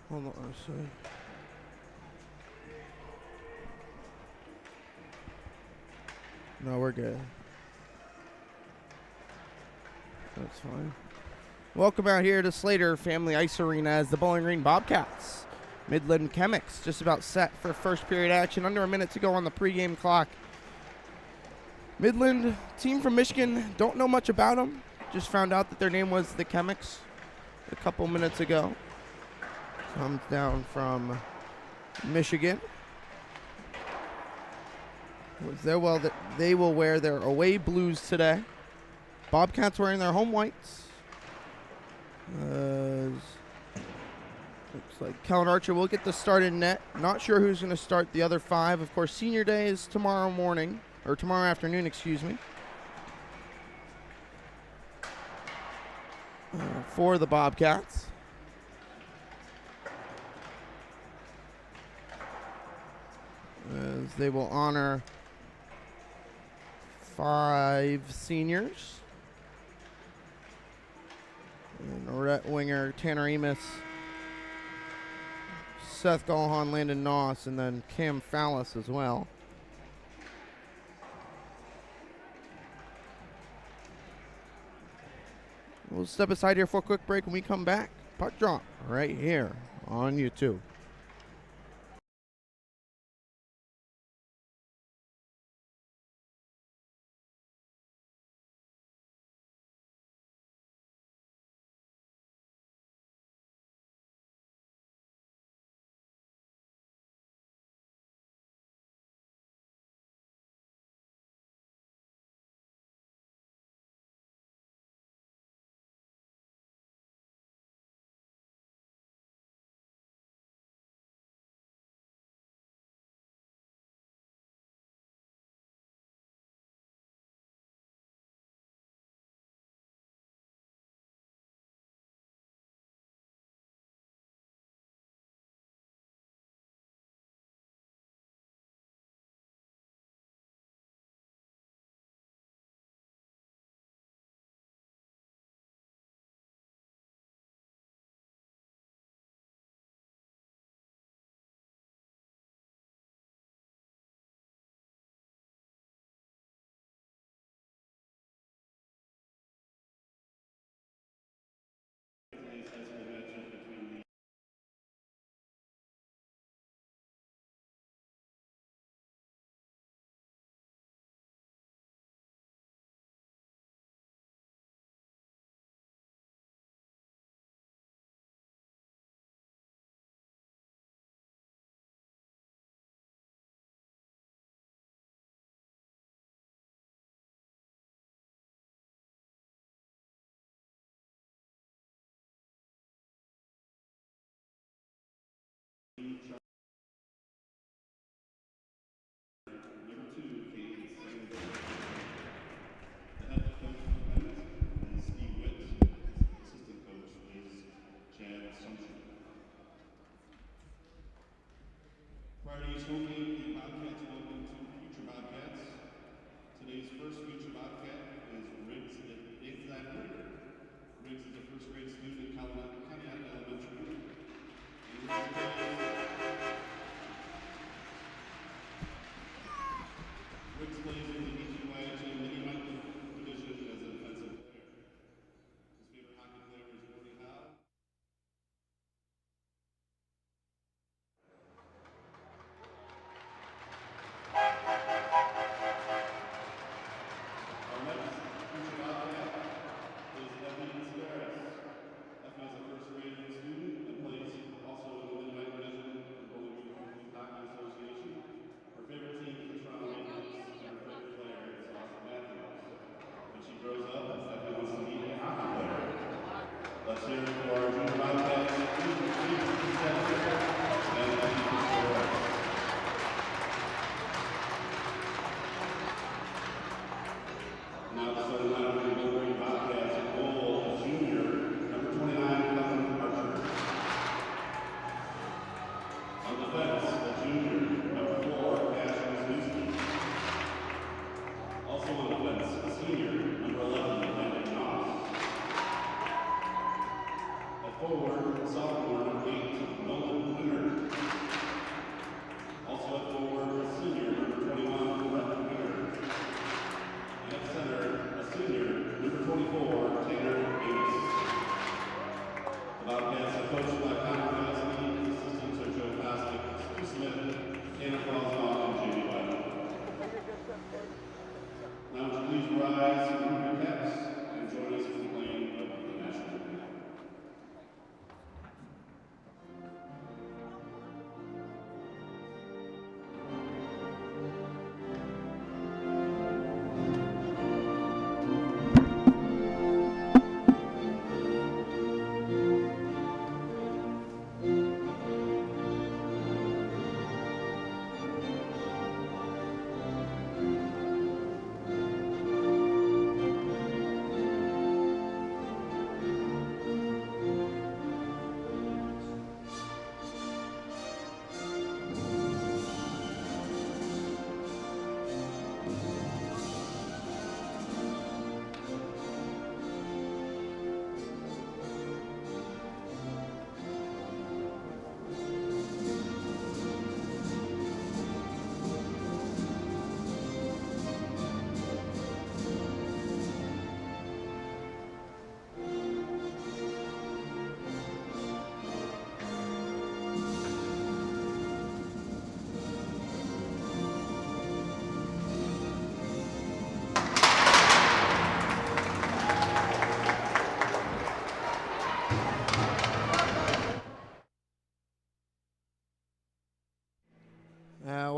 Hold on a second. No, we're good. That's fine. Welcome out here to Slater Family Ice Arena as the Bowling Green Bobcats. Midland Chemics just about set for first period action. Under a minute to go on the pregame clock. Midland, team from Michigan, don't know much about them. Just found out that their name was the Chemics a couple minutes ago. Comes down from Michigan. They will wear their away blues today. Bobcats wearing their home whites. Looks like Kellen Archer will get the start in net. Not sure who's going to start the other five. Of course, senior day is tomorrow morning, or tomorrow afternoon, excuse me. For the Bobcats. As they will honor 5 seniors. And Rhett Winger, Tanner Emus, Seth Gallhan, Landon Noss, and then Cam Fallis as well. We'll step aside here for a quick break. When we come back, puck drop right here on YouTube. Smoking Bobcats, welcome to Future Bobcats. Today's first Future Bobcat is Riggs Exander. Riggs is a first grade student at Callahan Elementary. Riggs plays in the BGHS mini-minor division as a defensive player. His favorite hockey player is Woody Howe. Forward, sophomore, number 8, step forward, a senior, number 21, Brett Weir. And at center, a senior, number 24, Taylor Davis. The Bobcats are coached by Connor Gillespie, assistants are Joe Pasek, Stu Smith, Tanner Croswell, and Jamie White. Now would you please rise and remove your caps and join us for the playing of the national anthem.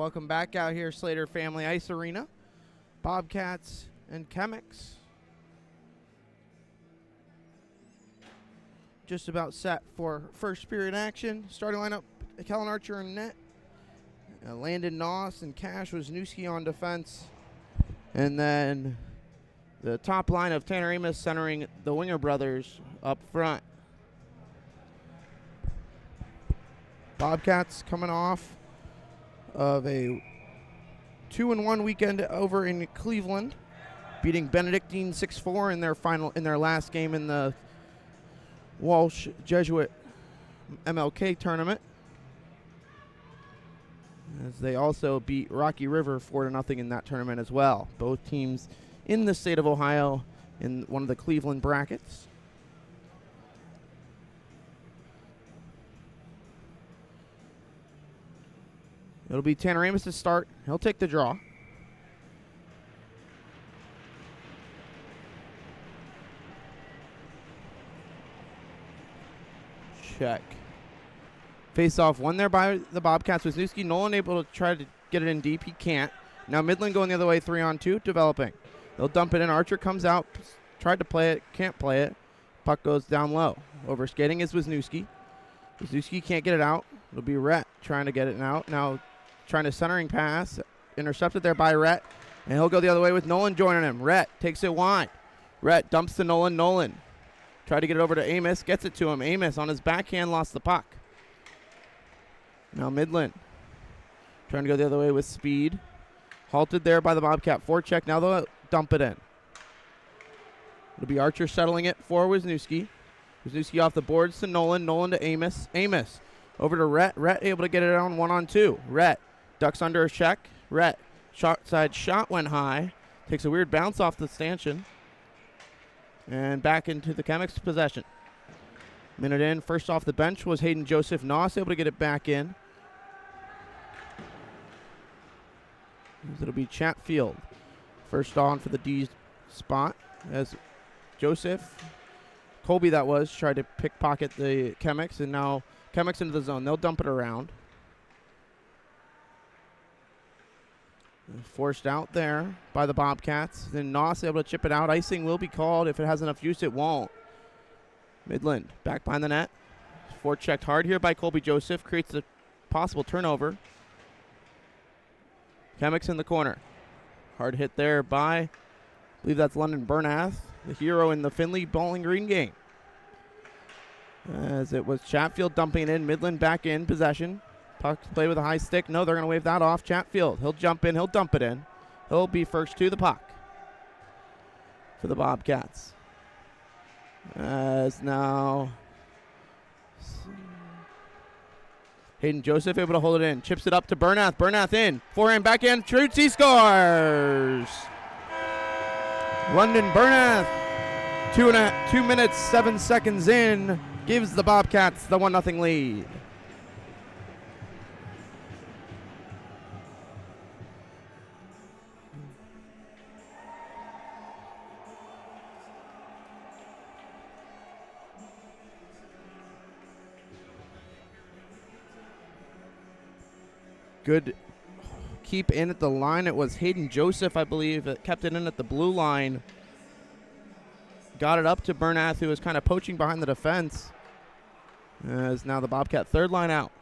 Welcome back out here, Slater Family Ice Arena. Bobcats and Chemics. Just about set for first period action. Starting lineup, Kellen Archer in net. Landon Noss and Cash Wisniewski on defense. And then the top line of Tanner Amos centering the Winger brothers up front. Bobcats coming off of a 2-1 weekend over in Cleveland, beating Benedictine 6-4 in their last game in the Walsh Jesuit MLK tournament. As they also beat Rocky River 4-0 in that tournament as well. Both teams in the state of Ohio in one of the Cleveland brackets. It'll be Tanner Amos to start. He'll take the draw. Check. Face-off won there by the Bobcats. Wisniewski. Nolan able to try to get it in deep. He can't. Now Midland going the other way, 3-on-2, developing. They'll dump it in. Archer comes out, tried to play it, can't play it. Puck goes down low. Over skating is Wisniewski. Wisniewski can't get it out. It'll be Rhett trying to get it out. Now trying to centering pass. Intercepted there by Rhett. And he'll go the other way with Nolan joining him. Rhett takes it wide. Rhett dumps to Nolan. Nolan tried to get it over to Amos. Gets it to him. Amos on his backhand lost the puck. Now Midland trying to go the other way with speed. Halted there by the Bobcat forecheck. Now they'll dump it in. It'll be Archer settling it for Wisniewski. Wisniewski off the boards to Nolan. Nolan to Amos. Amos over to Rhett. Rhett able to get it on 1-on-2. Rhett ducks under a check. Rhett short side shot went high. Takes a weird bounce off the stanchion. And back into the Chemics' possession. Minute in. First off the bench was Hayden Joseph Noss, able to get it back in. It'll be Chatfield first on for the D spot as Joseph, Colby that was, tried to pickpocket the Chemics, and now Chemics into the zone. They'll dump it around. Forced out there by the Bobcats. Then Noss able to chip it out. Icing will be called. If it has enough use, it won't. Midland back behind the net. Forechecked hard here by Colby Joseph. Creates a possible turnover. Chemics in the corner. Hard hit there by, I believe that's London Bernath, the hero in the Findlay Bowling Green game. As it was Chatfield dumping it in. Midland back in possession. Puck play with a high stick. No, they're going to wave that off. Chatfield, he'll jump in. He'll dump it in. He'll be first to the puck for the Bobcats. As now Hayden Joseph able to hold it in. Chips it up to Bernath. Bernath in. Forehand, backhand, shoots. He scores. London Bernath, 2 minutes, 7 seconds in, gives the Bobcats the 1-0 lead. Good keep in at the line. It was Hayden Joseph, I believe, that kept it in at the blue line. Got it up to Bernath, who was kind of poaching behind the defense. As now the Bobcat third line out.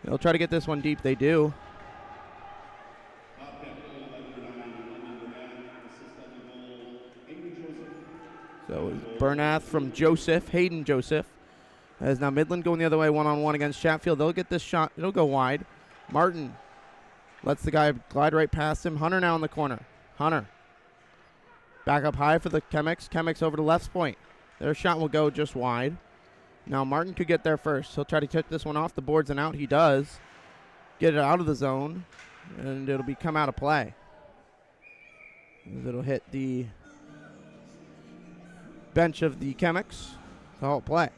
They'll try to get this one deep. They do. So it was Bernath from Joseph, Hayden Joseph. As now Midland going the other way, one-on-one against Chatfield. They'll get this shot. It'll go wide. Martin lets the guy glide right past him. Hunter now in the corner. Hunter. Back up high for the Chemics. Chemics over to left point. Their shot will go just wide. Now Martin could get there first. He'll try to take this one off the boards and out. He does. Get it out of the zone. And it'll come out of play. As it'll hit the bench of the Chemics. The whole play.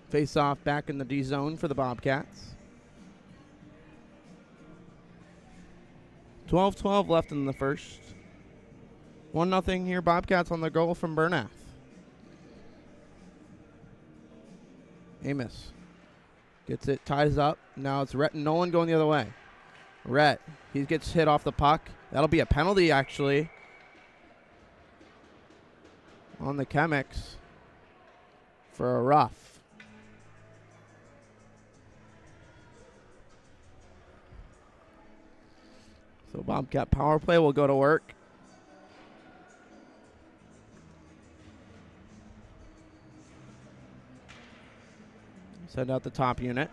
Face off back in the D zone for the Bobcats. 12-12 left in the first. 1-0 here, Bobcats on the goal from Bernath. Amos gets it, ties up. Now it's Rhett and Nolan going the other way. Rhett, he gets hit off the puck. That'll be a penalty, actually, on the Chemics for a rough. So Bobcat power play will go to work. Send out the top unit.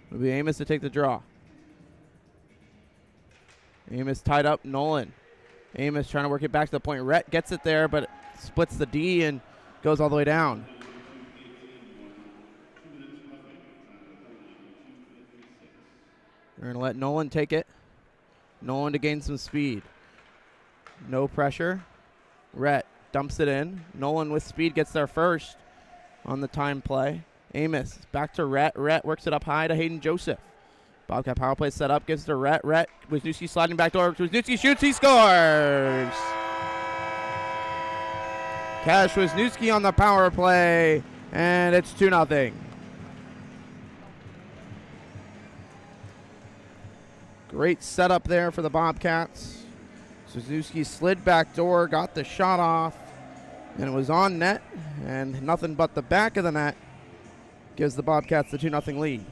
It'll be Amos to take the draw. Amos tied up Nolan. Amos trying to work it back to the point. Rhett gets it there, but it splits the D and goes all the way down. We're going to let Nolan take it. Nolan to gain some speed. No pressure. Rhett dumps it in. Nolan with speed gets there first on the time play. Amos back to Rhett. Rhett works it up high to Hayden Joseph. Bobcat power play set up. Gives it to Rhett. Rhett. Wisniewski sliding back door. Wisniewski shoots. He scores. Cash Wisniewski on the power play. And it's 2-0. Great setup there for the Bobcats. Suzuki slid back door, got the shot off, and it was on net, and nothing but the back of the net gives the Bobcats the 2-0 lead.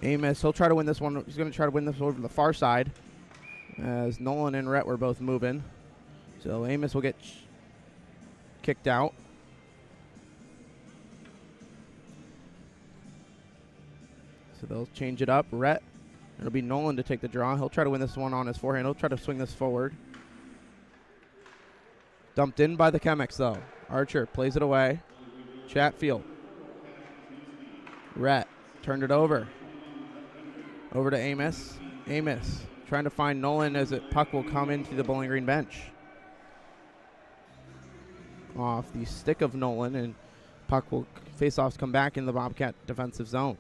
Amos, he'll try to win this one. He's going to try to win this over the far side, as Nolan and Rhett were both moving. So Amos will get kicked out. So they'll change it up. Rhett, it'll be Nolan to take the draw. He'll try to win this one on his forehand. He'll try to swing this forward. Dumped in by the Chemics, though. Archer plays it away. Chatfield. Rhett turned it over. Over to Amos. Amos trying to find Nolan as it puck will come into the Bowling Green bench. Off the stick of Nolan, and puck will face-offs come back in the Bobcat defensive zone.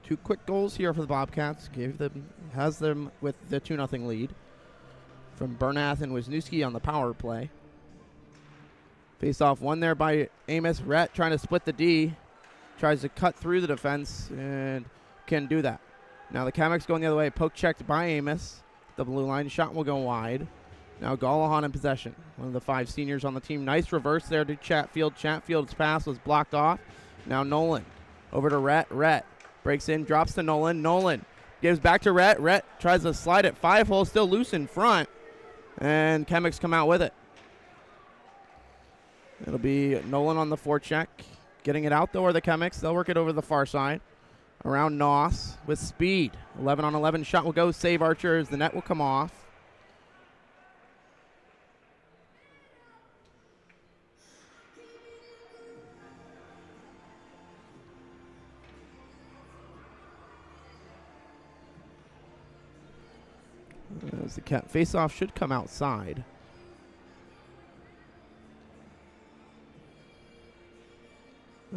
Two quick goals here for the Bobcats. Has them with the 2-0 lead from Bernath and Wisniewski on the power play. Face-off won there by Amos. Rhett trying to split the D. Tries to cut through the defense and can do that. Now the Chemics going the other way. Poke checked by Amos. The blue line shot will go wide. Now Gallahan in possession. One of the 5 seniors on the team. Nice reverse there to Chatfield. Chatfield's pass was blocked off. Now Nolan over to Rhett. Rhett breaks in, drops to Nolan. Nolan gives back to Rhett. Rhett tries to slide it 5-hole, still loose in front. And Chemics come out with it. It'll be Nolan on the forecheck. Getting it out, though, are the Chemics. They'll work it over the far side. Around Noss with speed. 11 on 11 shot will go. Save Archer as the net will come off. As the face-off should come outside.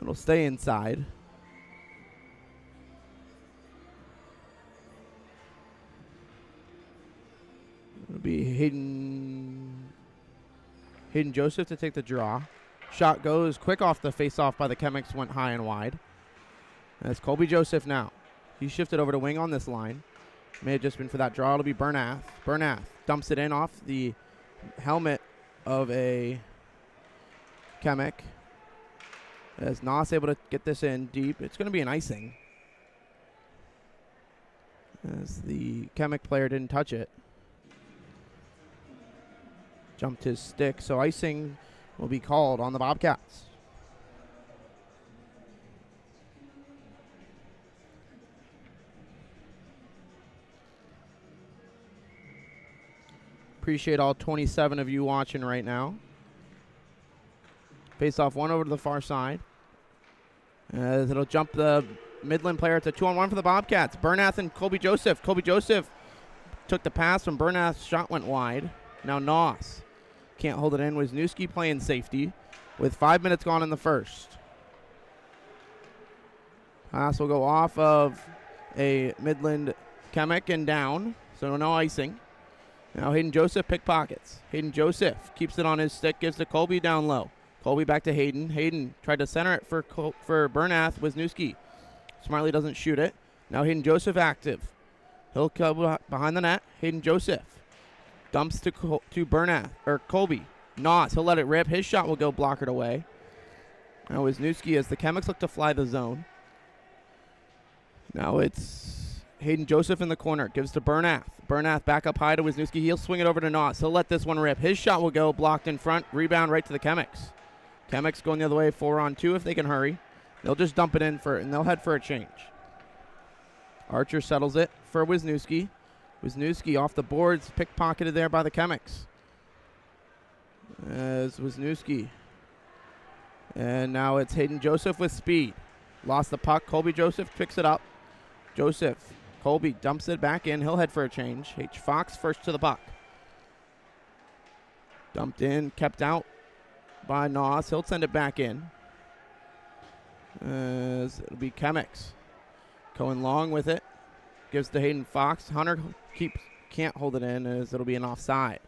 It'll stay inside. It'll be Hayden Joseph to take the draw. Shot goes quick off the face-off by the Chemics, went high and wide. That's Colby Joseph now. He shifted over to wing on this line. May have just been for that draw. It'll be Bernath. Bernath dumps it in off the helmet of a Chemic. As Noss able to get this in deep. It's going to be an icing. As the Chemic player didn't touch it. Jumped his stick, so icing will be called on the Bobcats. Appreciate all 27 of you watching right now. Face off one over to the far side. As it'll jump the Midland player to 2-on-1 for the Bobcats. Bernath and Colby Joseph. Colby Joseph took the pass when Bernath's shot went wide. Now Noss can't hold it in. Wisniewski playing safety with 5 minutes gone in the first. Pass will go off of a Midland Chemic and down, so no icing. Now Hayden Joseph pickpockets. Hayden Joseph keeps it on his stick, gives to Colby down low. Colby back to Hayden. Hayden tried to center it for Bernath. Wisniewski smartly doesn't shoot it. Now Hayden Joseph active. He'll come behind the net. Hayden Joseph dumps to Bernath, or Colby. Noss, he'll let it rip. His shot will go blockered away. Now Wisniewski as the Chemics look to fly the zone. Now it's Hayden Joseph in the corner. Gives to Bernath. Bernath back up high to Wisniewski. He'll swing it over to Noss. He'll let this one rip. His shot will go blocked in front. Rebound right to the Chemics. Chemics going the other way, 4-on-2 if they can hurry. They'll just dump it in and they'll head for a change. Archer settles it for Wisniewski. Wisniewski off the boards, pickpocketed there by the Chemics. As Wisniewski. And now it's Hayden Joseph with speed. Lost the puck. Colby Joseph picks it up. Joseph. Colby dumps it back in. He'll head for a change. H. Fox first to the puck. Dumped in, kept out by Noss. He'll send it back in. As it'll be Chemics. Going long with it. Gives to Hayden Fox. Hunter can't hold it in as it'll be an offside.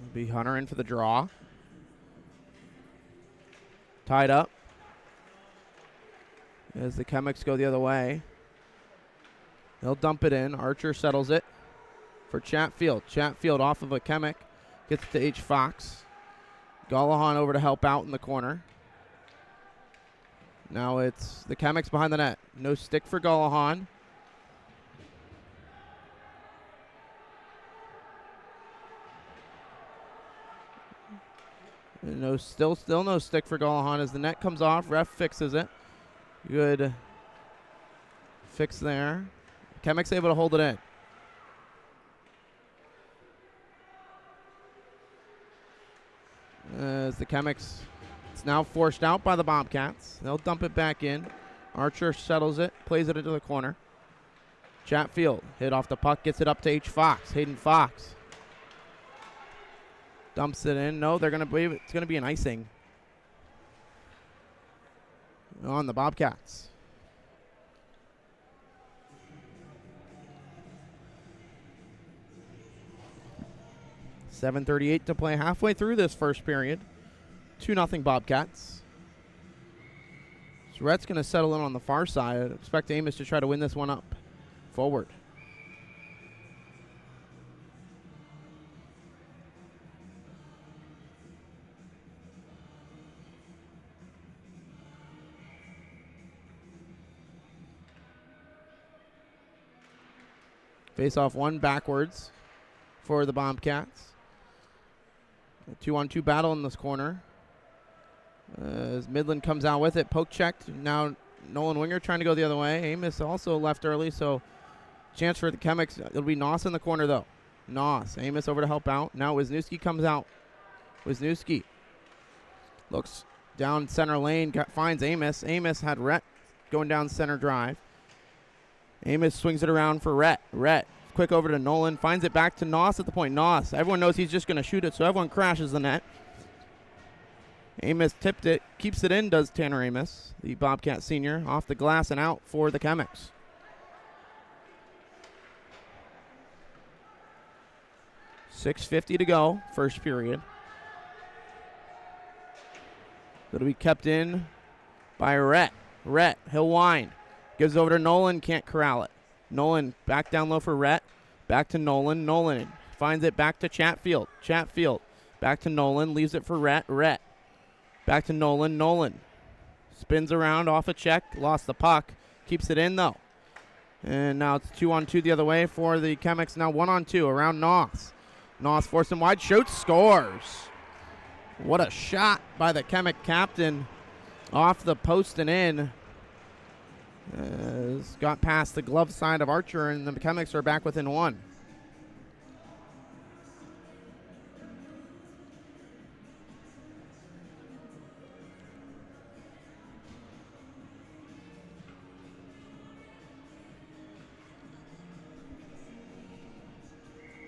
It'll be Hunter in for the draw. Tied up. As the Chemics go the other way. They'll dump it in. Archer settles it for Chatfield. Chatfield off of a Chemic. Gets to H. Fox. Gallahan over to help out in the corner. Now it's the Chemics behind the net. No stick for Gallahan. No, still no stick for Gallahan as the net comes off. Ref fixes it. Good fix there. Chemics able to hold it in. As the Chemics, it's now forced out by the Bobcats. They'll dump it back in. Archer settles it, plays it into the corner. Chatfield hit off the puck, gets it up to H. Fox. Hayden Fox dumps it in. No, it's gonna be an icing on the Bobcats. .7:38 to play halfway through this first period. 2-0 Bobcats. So Rhett's going to settle in on the far side. I expect Amos to try to win this one up forward. Face off one backwards for the Bobcats. A 2-on-2 battle in this corner. As Midland comes out with it, poke checked. Now Nolan Winger trying to go the other way. Amos also left early, so chance for the Chemics. It'll be Noss in the corner, though. Noss. Amos over to help out. Now Wisniewski comes out. Wisniewski looks down center lane, finds Amos. Amos had Rhett going down center drive. Amos swings it around for Rhett. Rhett, quick over to Nolan, finds it back to Noss at the point. Noss, everyone knows he's just going to shoot it, so everyone crashes the net. Amos tipped it, keeps it in, does Tanner Amos, the Bobcat senior, off the glass and out for the Chemics. .650 to go, first period. It'll be kept in by Rhett. Rhett, he'll wind. Gives over to Nolan, can't corral it. Nolan back down low for Rhett. Back to Nolan. Nolan finds it back to Chatfield. Chatfield back to Nolan, leaves it for Rhett. Rhett back to Nolan. Nolan spins around off a check, lost the puck, keeps it in though. And now it's 2-on-2 the other way for the Chemics. Now 1-on-2 around Noss. Noss forced him wide, shoots, scores. What a shot by the Chemic captain off the post and in. Got past the glove side of Archer, and the Chemics are back within one.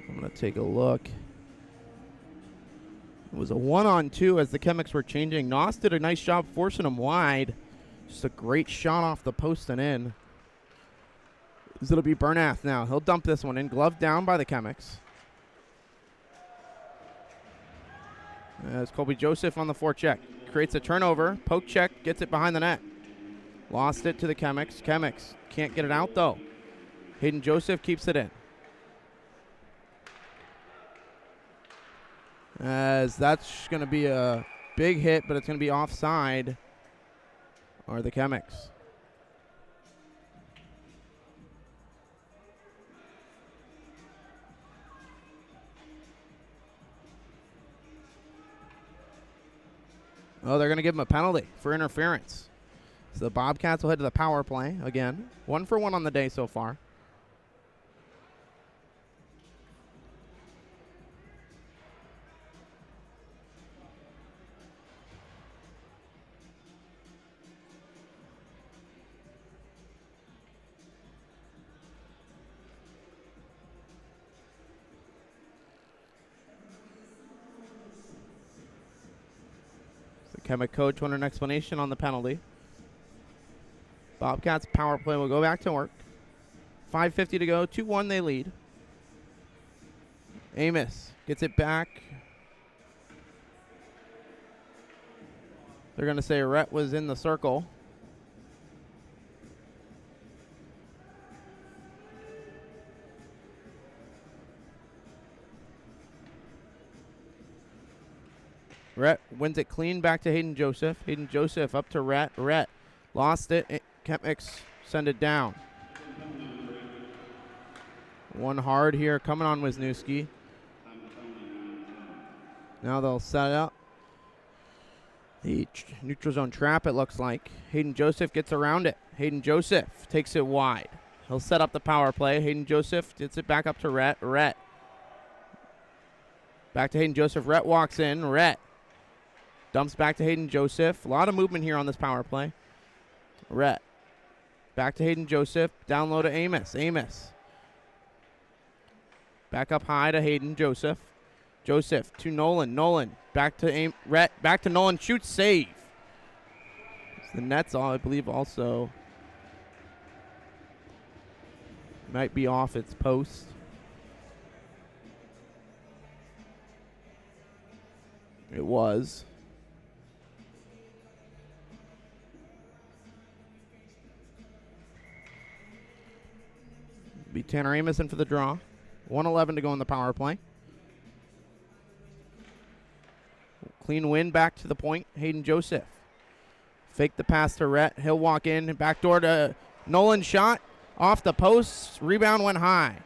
I'm going to take a look. It was a 1-on-2 as the Chemics were changing. Noss did a nice job forcing him wide. Just a great shot off the post and in. It'll be Bernath now. He'll dump this one in. Glove down by the Chemics. As Colby Joseph on the forecheck. Creates a turnover. Poke check. Gets it behind the net. Lost it to the Chemics. Chemics can't get it out though. Hayden Joseph keeps it in. As that's going to be a big hit, but it's going to be offside. Are the Chemics. Oh, they're going to give him a penalty for interference. So the Bobcats will head to the power play again. 1 for 1 on the day so far. Chemic coach wanted an explanation on the penalty. Bobcats power play will go back to work. 5:50 to go. 2-1 they lead. Amos gets it back. They're going to say Rhett was in the circle. Rhett wins it clean back to Hayden Joseph. Hayden Joseph up to Rhett. Rhett lost it. Chemics send it down. One hard here coming on Wisniewski. Now they'll set up the neutral zone trap, it looks like. Hayden Joseph gets around it. Hayden Joseph takes it wide. He'll set up the power play. Hayden Joseph gets it back up to Rhett. Rhett. Back to Hayden Joseph. Rhett walks in. Rhett dumps back to Hayden Joseph. A lot of movement here on this power play. Rhett. Back to Hayden Joseph. Down low to Amos. Amos. Back up high to Hayden Joseph. Joseph to Nolan. Nolan. Back to Rhett. Back to Nolan. Shoots. Save. The net's all, I believe, also might be off its post. It was. Be Tanner Amos in for the draw. 1:11 to go in the power play. Clean win back to the point. Hayden Joseph. Fake the pass to Rhett. He'll walk in. Backdoor to Nolan. Shot off the post. Rebound went high.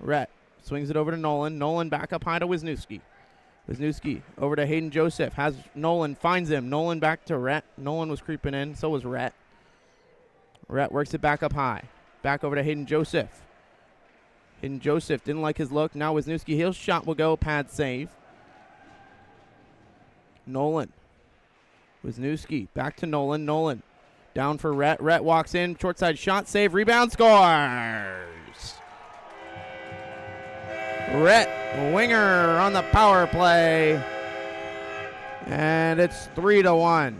Rhett swings it over to Nolan. Nolan back up high to Wisniewski. Wisniewski over to Hayden Joseph. Has Nolan, finds him. Nolan back to Rhett. Nolan was creeping in. So was Rhett. Rhett works it back up high. Back over to Hayden Joseph. Hayden Joseph didn't like his look. Now Wisniewski, heel shot will go. Pad save. Nolan. Wisniewski back to Nolan. Nolan down for Rhett. Rhett walks in. Short side shot. Save. Rebound. Scores. Rhett Winger on the power play. And it's 3-1.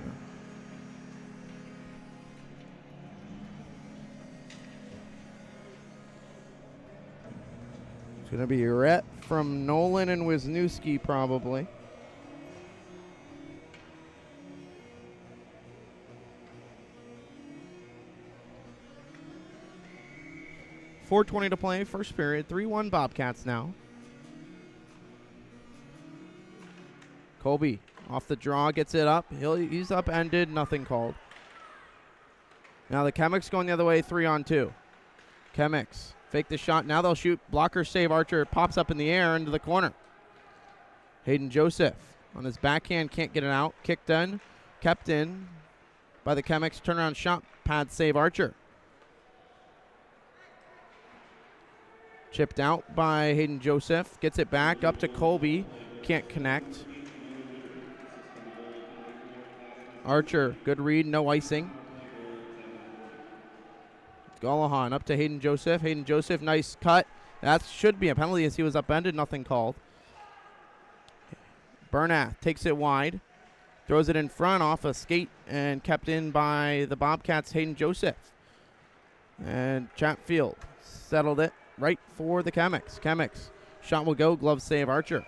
It's going to be Rhett from Nolan and Wisniewski probably. .4:20 to play, first period. 3-1 Bobcats now. Colby off the draw, gets it up. He's upended, nothing called. Now the Chemics going the other way, 3-on-2. Chemics fake the shot. Now they'll shoot. Blocker save. Archer pops up in the air into the corner. Hayden Joseph on his backhand, can't get it out. Kicked in, kept in by the Chemics. Turnaround shot, pad save. Archer. Chipped out by Hayden Joseph. Gets it back up to Colby. Can't connect. Archer, good read, no icing. Golahan up to Hayden Joseph. Hayden Joseph, nice cut. That should be a penalty as he was upended, nothing called. Bernath takes it wide. Throws it in front off a skate and kept in by the Bobcats, Hayden Joseph. And Chatfield settled it right for the Chemics. Chemics, shot will go, glove save, Archer.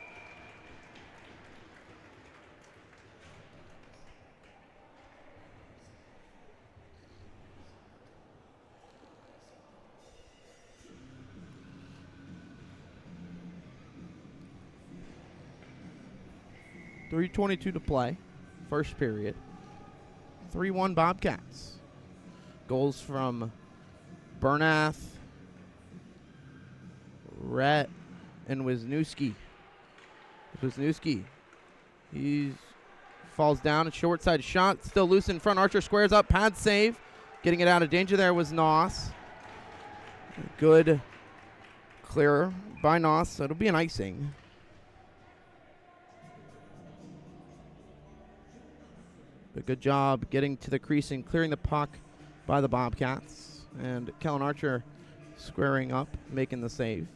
.322 to play, first period. 3-1 Bobcats. Goals from Bernath, Rhett, and Wisniewski. Wisniewski, he falls down, a short side shot, still loose in front. Archer squares up, pad save. Getting it out of danger there was Noss. Good clear by Noss, so it'll be an icing. But good job getting to the crease and clearing the puck by the Bobcats. And Kellen Archer squaring up, making the save.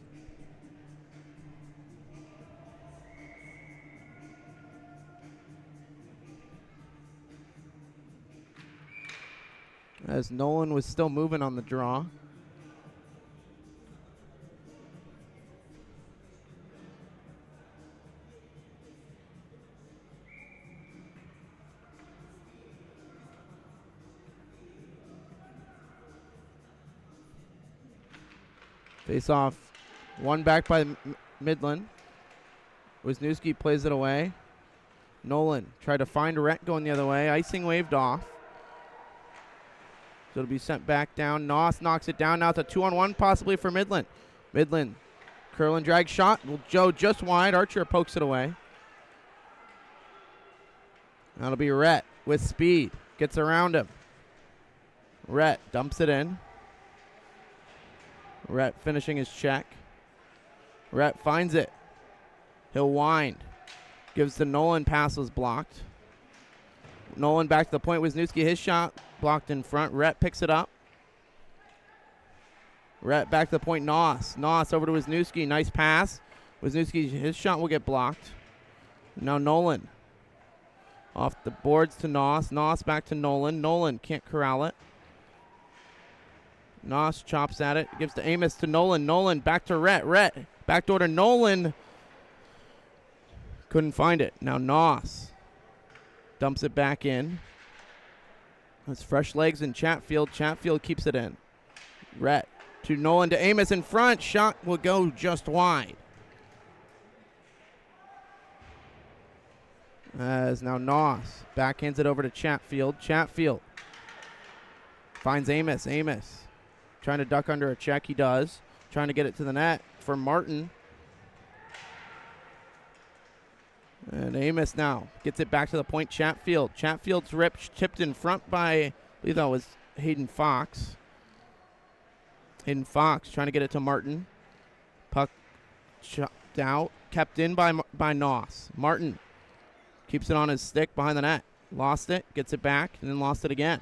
As Nolan was still moving on the draw. Face off, one back by Midland. Wisniewski plays it away. Nolan tried to find Rhett going the other way. Icing waved off. So it'll be sent back down. Noss knocks it down. Now it's a 2-on-1 possibly for Midland. Midland, curl and drag shot. Well, Joe just wide. Archer pokes it away. That'll be Rhett with speed. Gets around him. Rhett dumps it in. Rhett finishing his check. Rhett finds it. He'll wind. Gives to Nolan, pass was blocked. Nolan back to the point. Wisniewski, his shot blocked in front. Rhett picks it up. Rhett back to the point. Noss. Noss over to Wisniewski. Nice pass. Wisniewski, his shot will get blocked. Now Nolan. Off the boards to Noss. Noss back to Nolan. Nolan can't corral it. Noss chops at it. Gives to Amos to Nolan. Nolan back to Rhett. Rhett backdoor to Nolan. Couldn't find it. Now Noss dumps it back in. It's fresh legs in Chatfield. Chatfield keeps it in. Rhett to Nolan to Amos in front. Shot will go just wide. As now Noss backhands it over to Chatfield. Chatfield finds Amos. Amos trying to duck under a check. He does. Trying to get it to the net. for Martin. And Amos now gets it back to the point. Chatfield. Chatfield's tipped in front by, I believe that was Hayden Fox. Hayden Fox trying to get it to Martin. Puck chopped out. Kept in by Noss. Martin keeps it on his stick behind the net. Lost it. Gets it back. And then lost it again.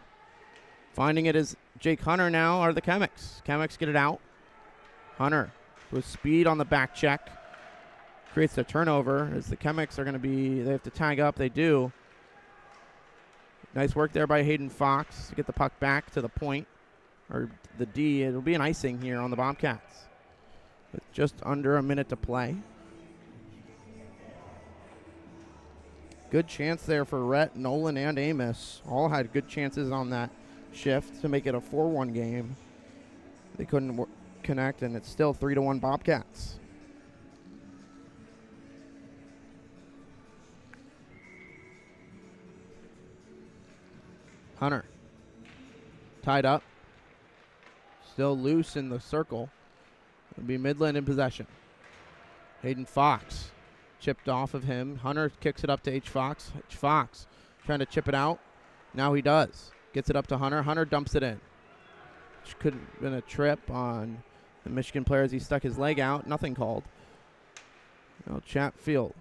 Finding it is Jake Hunter now are the Chemics. Chemics get it out. Hunter with speed on the back check. Creates the turnover as the Chemics are going to be, they have to tag up. They do. Nice work there by Hayden Fox to get the puck back to the point, or the D. It'll be an icing here on the Bobcats with just under a minute to play. Good chance there for Rhett, Nolan, and Amos. All had good chances on that shift to make it a 4-1 game. They couldn't connect, and it's still 3-1 Bobcats. Hunter tied up, still loose in the circle. It'll be Midland in possession. Hayden Fox chipped off of him. Hunter kicks it up to H. Fox. H. Fox trying to chip it out. Now he does. Gets it up to Hunter. Hunter dumps it in. Which could have been a trip on the Michigan player as he stuck his leg out. Nothing called. Now Chatfield.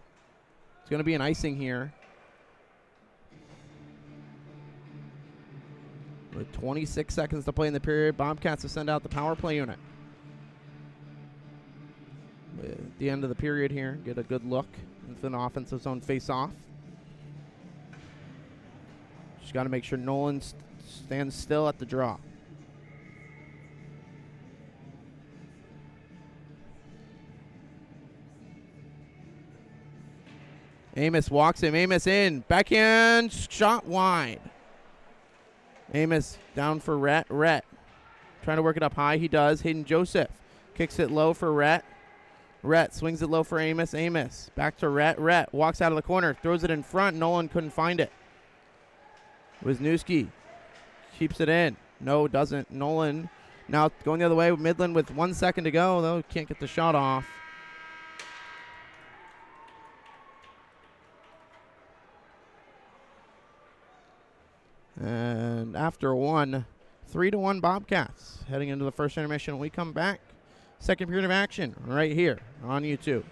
It's going to be an icing here. With 26 seconds to play in the period, Bobcats will send out the power play unit. At the end of the period here, get a good look into an offensive zone face-off. Just got to make sure Nolan stands still at the draw. Amos walks him. Amos in. Backhand shot wide. Amos down for Rhett. Rhett trying to work it up high. He does. Hayden Joseph kicks it low for Rhett. Rhett swings it low for Amos. Amos back to Rhett. Rhett walks out of the corner. Throws it in front. Nolan couldn't find it. Wisniewski keeps it in. No, doesn't. Nolan now going the other way. Midland with 1 second to go, though. Can't get the shot off. And after one, 3-1 Bobcats heading into the first intermission. When we come back, second period of action right here on YouTube.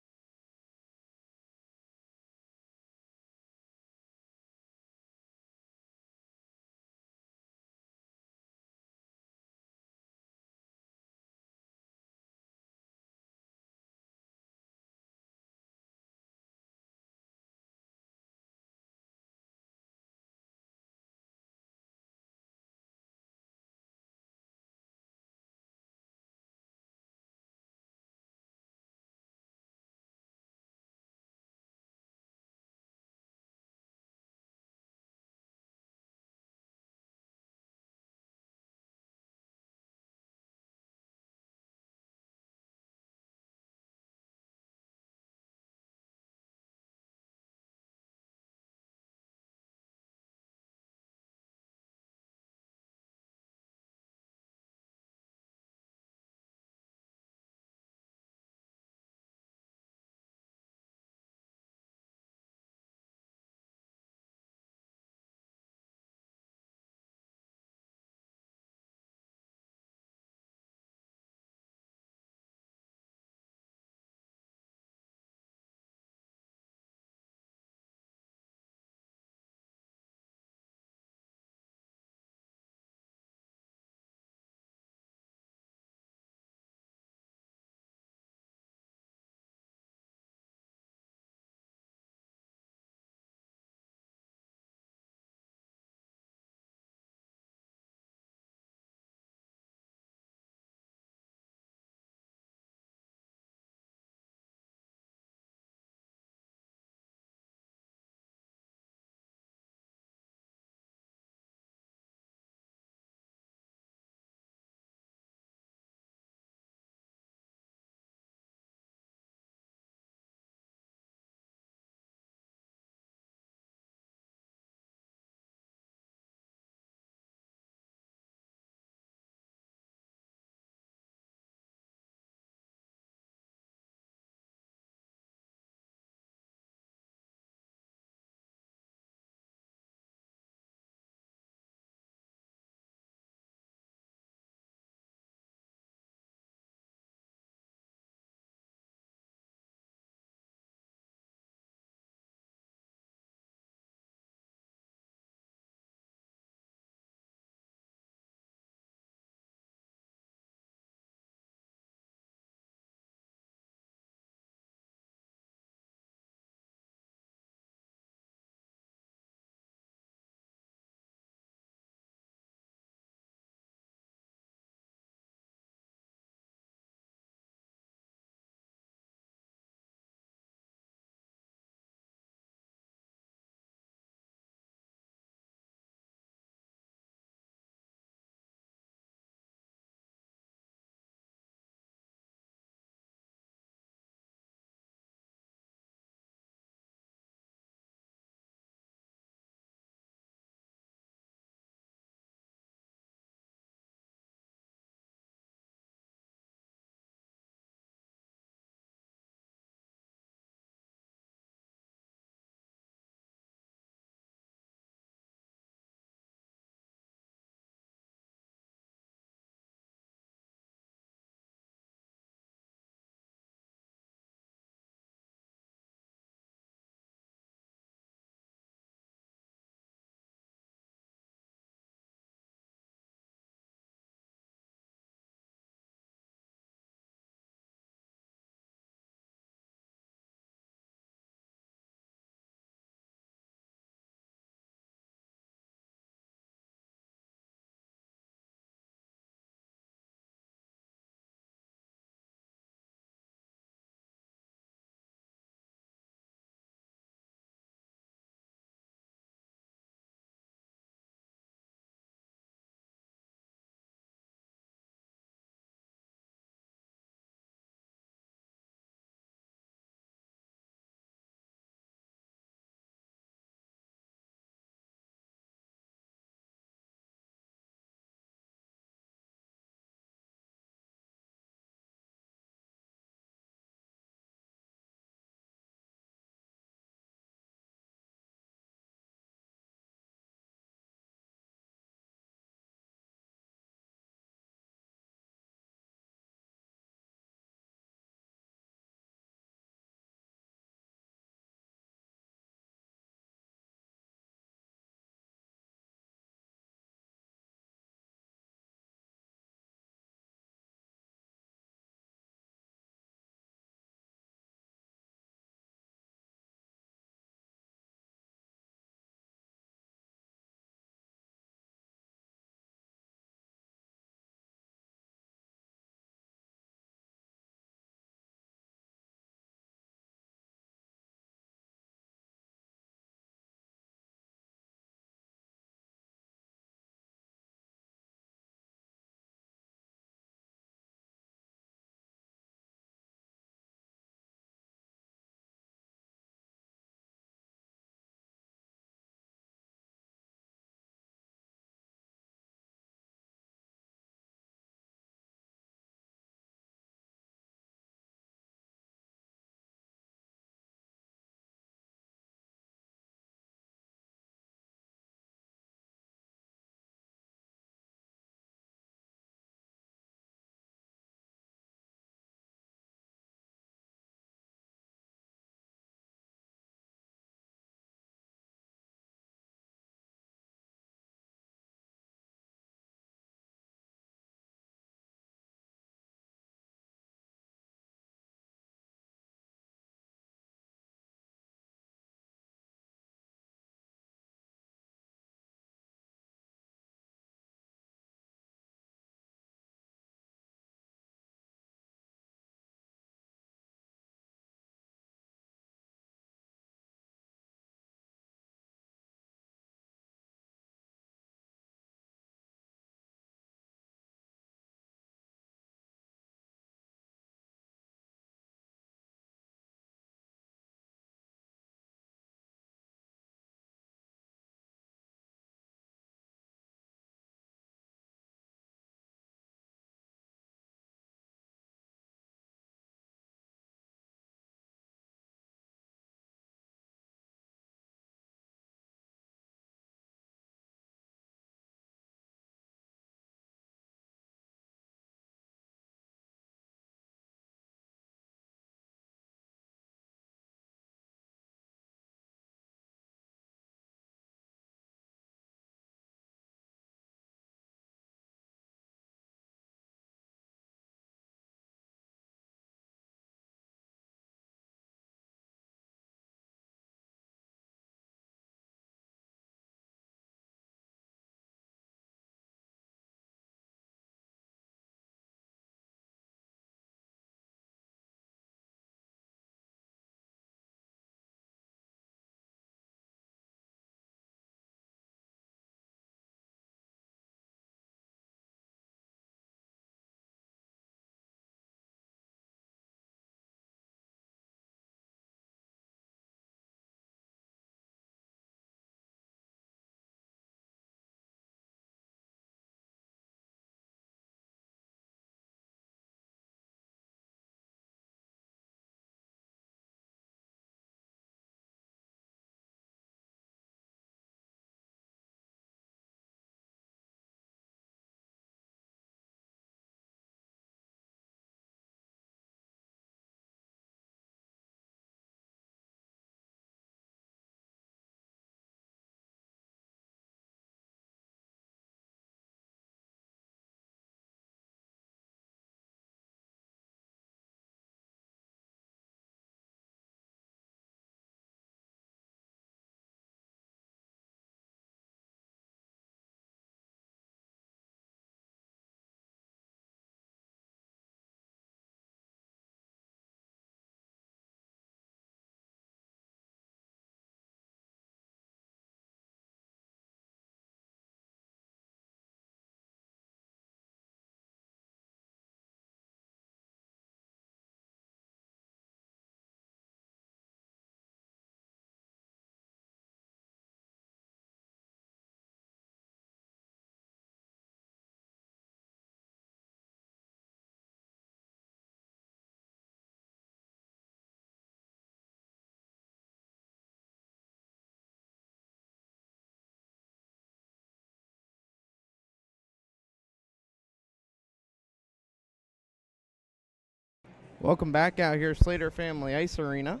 Welcome back out here, Slater Family Ice Arena.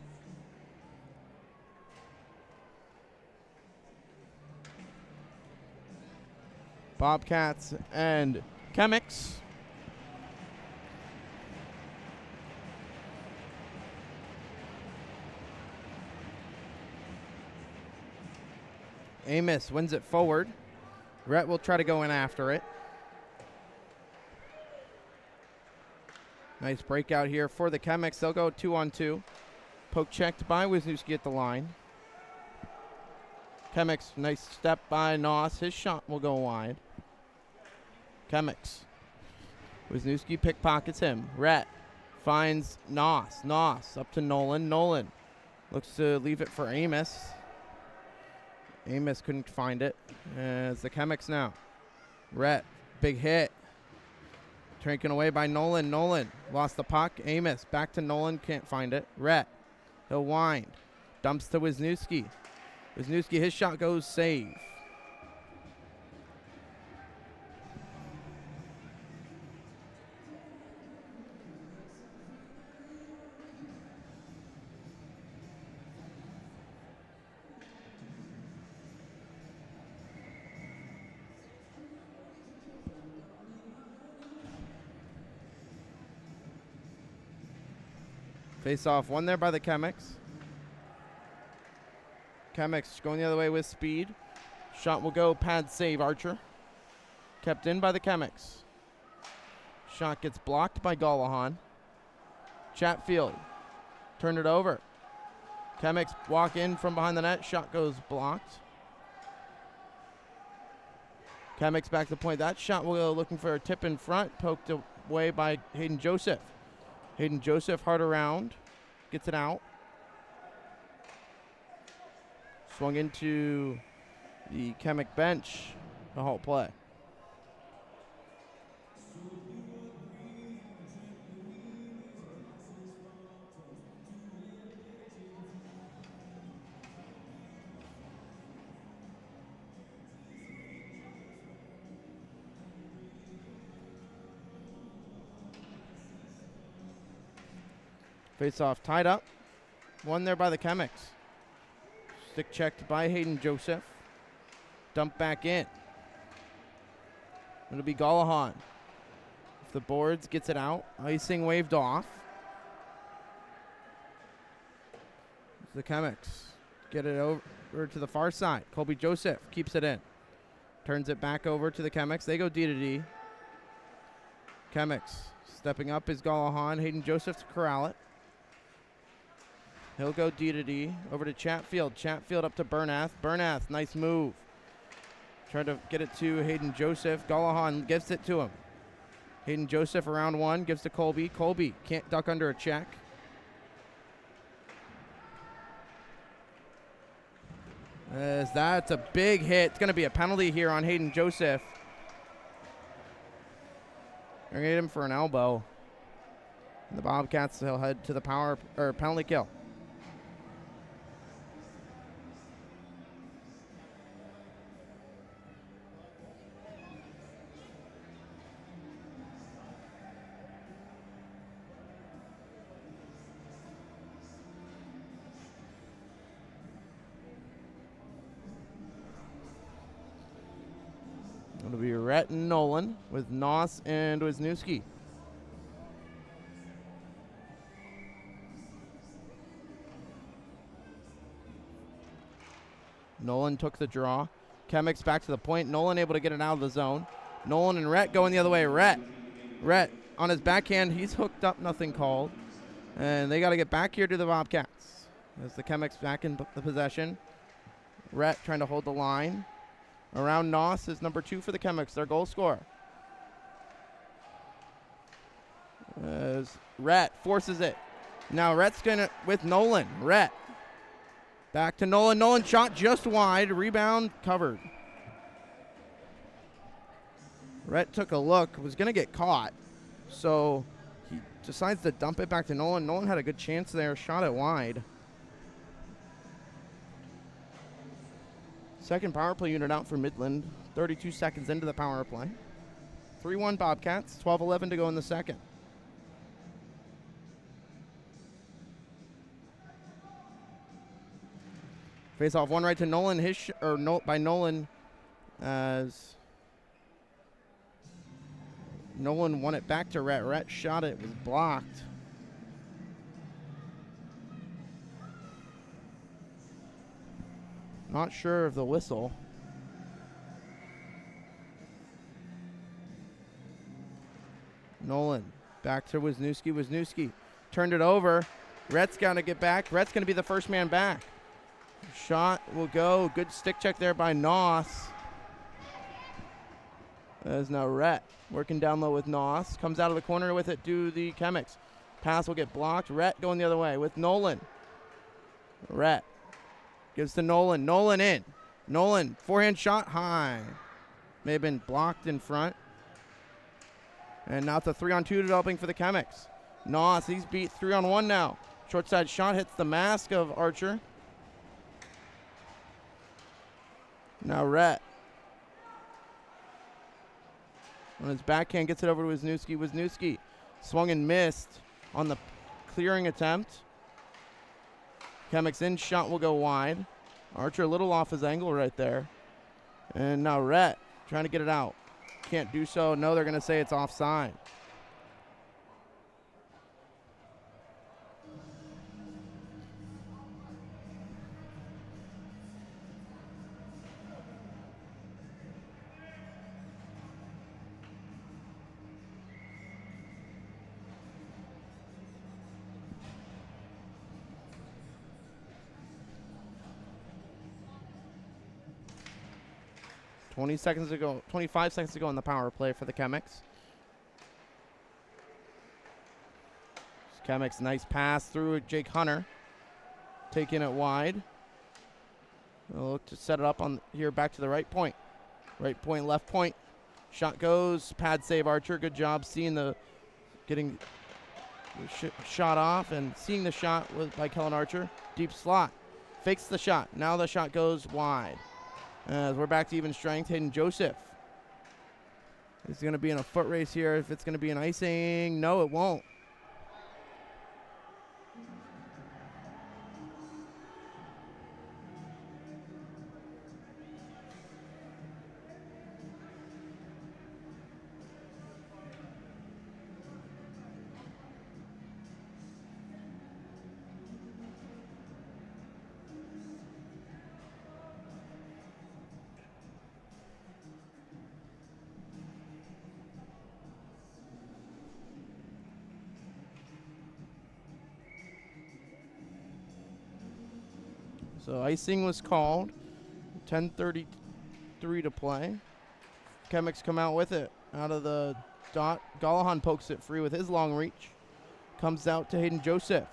Bobcats and Chemics. Amos wins it forward. Rhett will try to go in after it. Nice breakout here for the Chemics. They'll go 2-on-2. Poke checked by Wisniewski at the line. Chemics, nice step by Noss. His shot will go wide. Chemics. Wisniewski pickpockets him. Rhett finds Noss. Noss up to Nolan. Nolan looks to leave it for Amos. Amos couldn't find it. It's the Chemics now. Rhett, big hit. Taken away by Nolan. Nolan lost the puck. Amos back to Nolan. Can't find it. Rhett. He'll wind. Dumps to Wisniewski. Wisniewski, his shot goes save. Face off, one there by the Chemics. Chemics going the other way with speed. Shot will go, pad save, Archer. Kept in by the Chemics. Shot gets blocked by Gallahan. Chatfield, turn it over. Chemics walk in from behind the net, shot goes blocked. Chemics back to the point. That shot will go looking for a tip in front, poked away by Hayden Joseph. Hayden Joseph hard around, gets it out. Swung into the Chemic bench, the halt play. Face off tied up. One there by the Chemics. Stick checked by Hayden Joseph. Dump back in. It'll be Gallahan. If the boards gets it out. Icing waved off. The Chemics get it over to the far side. Colby Joseph keeps it in. Turns it back over to the Chemics. They go D to D. Chemics stepping up is Gallahan. Hayden Joseph to corral it. He'll go D to D. Over to Chatfield. Chatfield up to Bernath. Bernath, nice move. Trying to get it to Hayden Joseph. Gallahan gives it to him. Hayden Joseph around one. Gives to Colby. Colby can't duck under a check. As that's a big hit. It's going to be a penalty here on Hayden Joseph. They're going to hit him for an elbow. And the Bobcats will head to the penalty kill. It'll be Rhett and Nolan with Noss and Wisniewski. Nolan took the draw. Chemics back to the point. Nolan able to get it out of the zone. Nolan and Rhett going the other way. Rhett on his backhand. He's hooked up, nothing called. And they got to get back here to the Bobcats. As the Chemics back in the possession. Rhett trying to hold the line. Around Noss is number 2 for the Chemics, their goal scorer. As Rhett forces it. Now Rhett's going to with Nolan. Rhett. Back to Nolan. Nolan shot just wide. Rebound covered. Rhett took a look. Was going to get caught. So he decides to dump it back to Nolan. Nolan had a good chance there. Shot it wide. Second power play unit out for Midland. 32 seconds into the power play. 3-1 Bobcats. 12-11 to go in the second. Face off one right to Nolan. By Nolan as Nolan won it back to Rhett. Rhett shot it, was blocked. Not sure of the whistle. Nolan back to Wisniewski. Wisniewski turned it over. Rhett's got to get back. Rhett's going to be the first man back. Shot will go. Good stick check there by Noss. There's now Rhett working down low with Noss. Comes out of the corner with it to the Chemics. Pass will get blocked. Rhett going the other way with Nolan. Rhett gives to Nolan. Nolan in. Nolan, forehand shot high. May have been blocked in front. And now it's a 3-on-2 developing for the Chemics. Noss, he's beat 3-on-1 now. Short side shot hits the mask of Archer. Now Rhett. On his backhand, gets it over to Wisniewski. Wisniewski swung and missed on the clearing attempt. Chemics in, shot will go wide. Archer a little off his angle right there. And now Rhett trying to get it out. Can't do so. No, they're going to say it's offside. $25 seconds to go on the power play for the Chemics. Chemics, nice pass through Jake Hunter. Taking it wide. They'll look to set it up on here back to the right point. Right point, left point. Shot goes. Pad save Archer. Good job seeing getting the shot off and seeing the shot by Kellen Archer. Deep slot. Fakes the shot. Now the shot goes wide. As we're back to even strength, Hayden Joseph is going to be in a foot race here. If it's going to be an icing, no, it won't. So icing was called. 10:33 to play. Chemics come out with it. Out of the dot. Gallahan pokes it free with his long reach. Comes out to Hayden Joseph.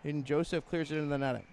Hayden Joseph clears it into the netting.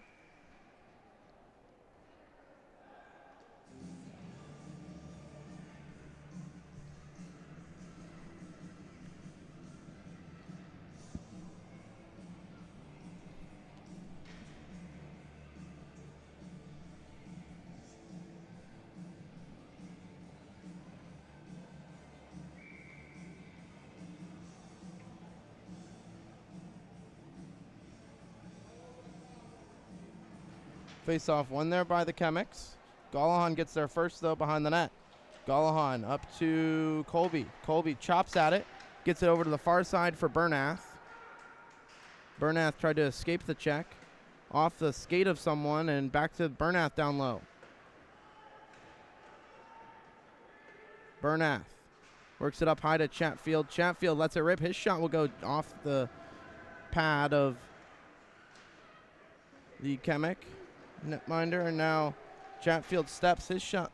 Face off one there by the Chemics. Gallahan gets there first, though, behind the net. Gallahan up to Colby. Colby chops at it. Gets it over to the far side for Bernath. Bernath tried to escape the check. Off the skate of someone and back to Bernath down low. Bernath works it up high to Chatfield. Chatfield lets it rip. His shot will go off the pad of the Chemic netminder, and now Chatfield steps his shot,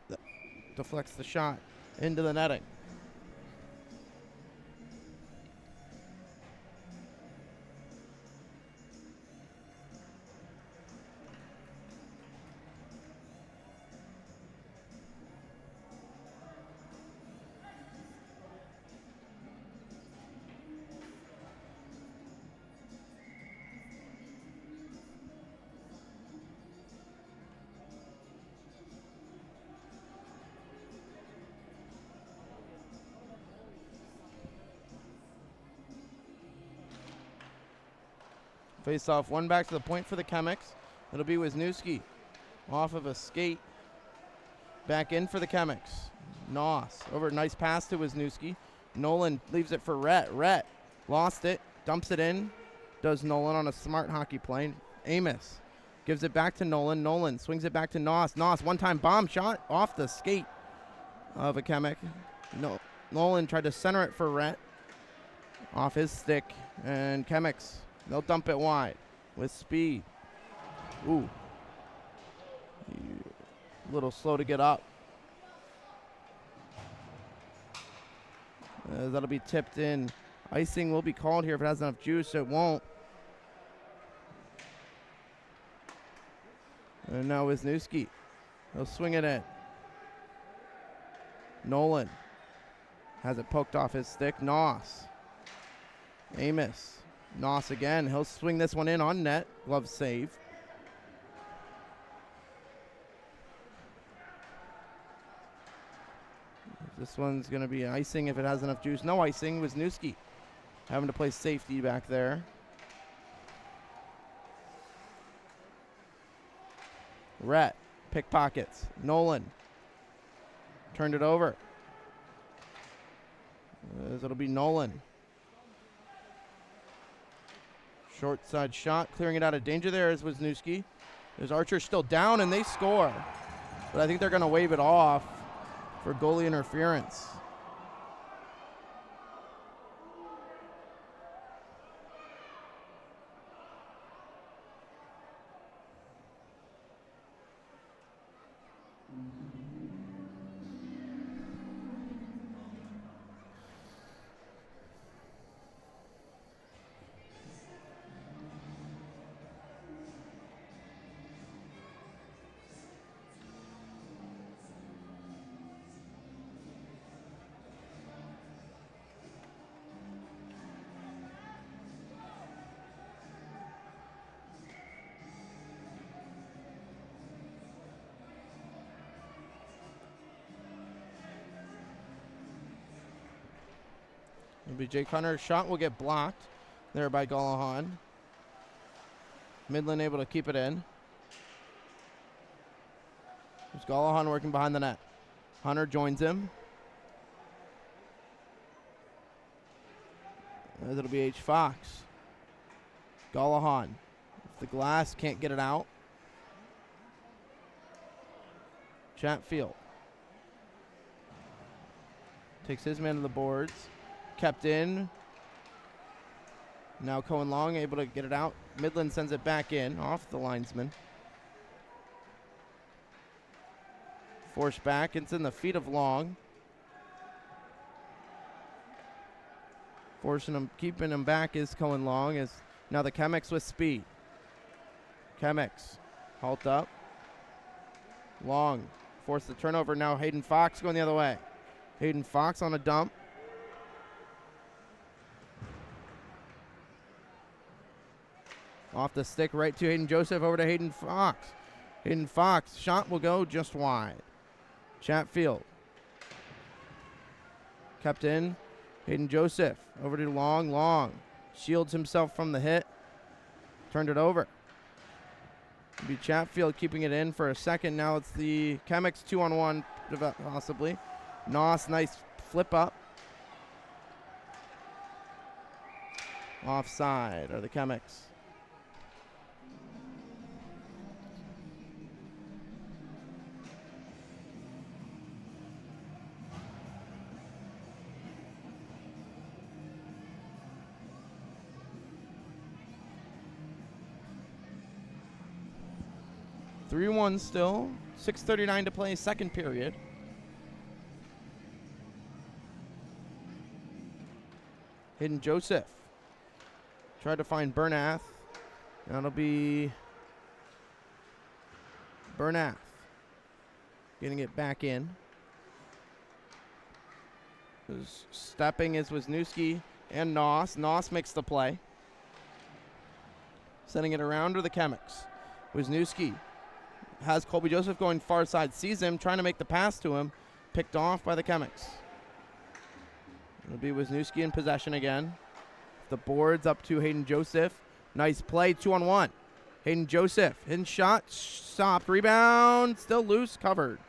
deflects the shot into the netting. Face off one back to the point for the Chemics. It'll be Wisniewski. Off of a skate. Back in for the Chemics. Noss over, nice pass to Wisniewski. Nolan leaves it for Rhett. Rhett lost it, dumps it in. Does Nolan on a smart hockey play. Amos gives it back to Nolan. Nolan swings it back to Noss. Noss, one-time bomb shot off the skate of a Chemic. Nolan tried to center it for Rhett. Off his stick. And Chemics, they'll dump it wide with speed. Ooh. A little slow to get up. That'll be tipped in. Icing will be called here if it has enough juice. It won't. And now Wisniewski. He'll swing it in. Nolan has it poked off his stick. Noss. Amos. Noss again. He'll swing this one in on net. Glove save. This one's going to be icing if it has enough juice. No icing. Wisniewski having to play safety back there. Rhett, pickpockets. Nolan turned it over. It'll be Nolan. Short side shot, clearing it out of danger there is Wisniewski. There's Archer still down, and they score. But I think they're going to wave it off for goalie interference. It'll be Jake Hunter's shot will get blocked there by Golahan. Midland able to keep it in. There's Golahan working behind the net. Hunter joins him. It'll be H. Fox. Golahan. The glass can't get it out. Chatfield takes his man to the boards. Kept in. Now Cohen Long able to get it out. Midland sends it back in off the linesman. Forced back. It's in the feet of Long. Forcing him, keeping him back is Cohen Long. Is now the Chemics with speed. Chemics halt up. Long forced the turnover. Now Hayden Fox going the other way. Hayden Fox on a dump. Off the stick, right to Hayden Joseph, over to Hayden Fox. Hayden Fox, shot will go just wide. Chatfield. Kept in. Hayden Joseph, over to Long. Long shields himself from the hit. Turned it over. It'll be Chatfield keeping it in for a second. Now it's the Chemics 2-on-1, possibly. Noss, nice flip up. Offside are the Chemics. (3-1) still. 6:39 to play, second period. Hayden Joseph tried to find Bernath. That'll be Bernath getting it back in. Stepping is Wisniewski and Noss. Noss makes the play. Sending it around to the Chemics. Wisniewski has Colby Joseph going far side, sees him, trying to make the pass to him. Picked off by the Chemics. It'll be Wisniewski in possession again. The boards up to Hayden Joseph. Nice play, 2-on-1. Hayden Joseph, hidden shot, stopped, rebound, still loose, covered.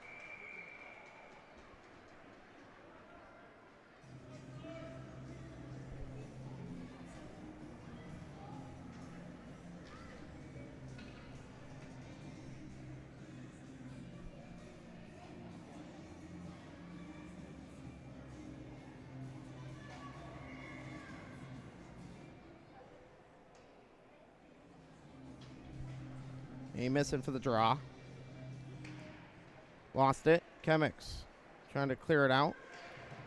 He missing for the draw. Lost it. Chemics trying to clear it out.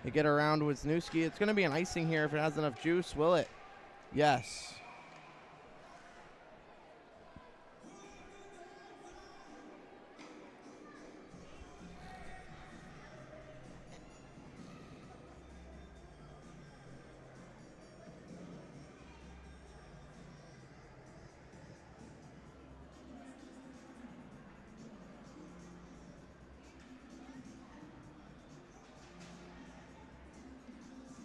They get around Wisniewski. It's going to be an icing here if it has enough juice. Will it? Yes.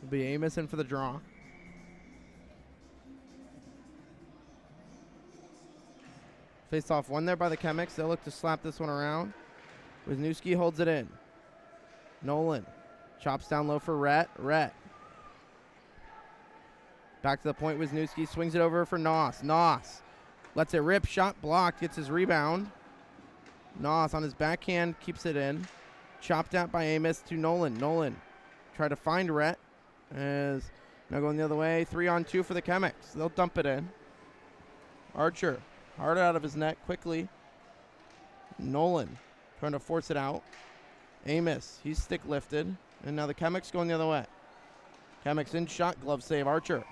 Will be Amos in for the draw. Face off one there by the Chemics. They'll look to slap this one around. Wisniewski holds it in. Nolan chops down low for Rhett. Rhett. Back to the point. Wisniewski swings it over for Noss. Noss lets it rip. Shot blocked. Gets his rebound. Noss on his backhand keeps it in. Chopped out by Amos to Nolan. Nolan tried to find Rhett. As now going the other way. 3-on-2 for the Chemics. They'll dump it in. Archer hard out of his net quickly. Nolan trying to force it out. Amos, he's stick lifted. And now the Chemics going the other way. Chemics in shot, glove save. Archer.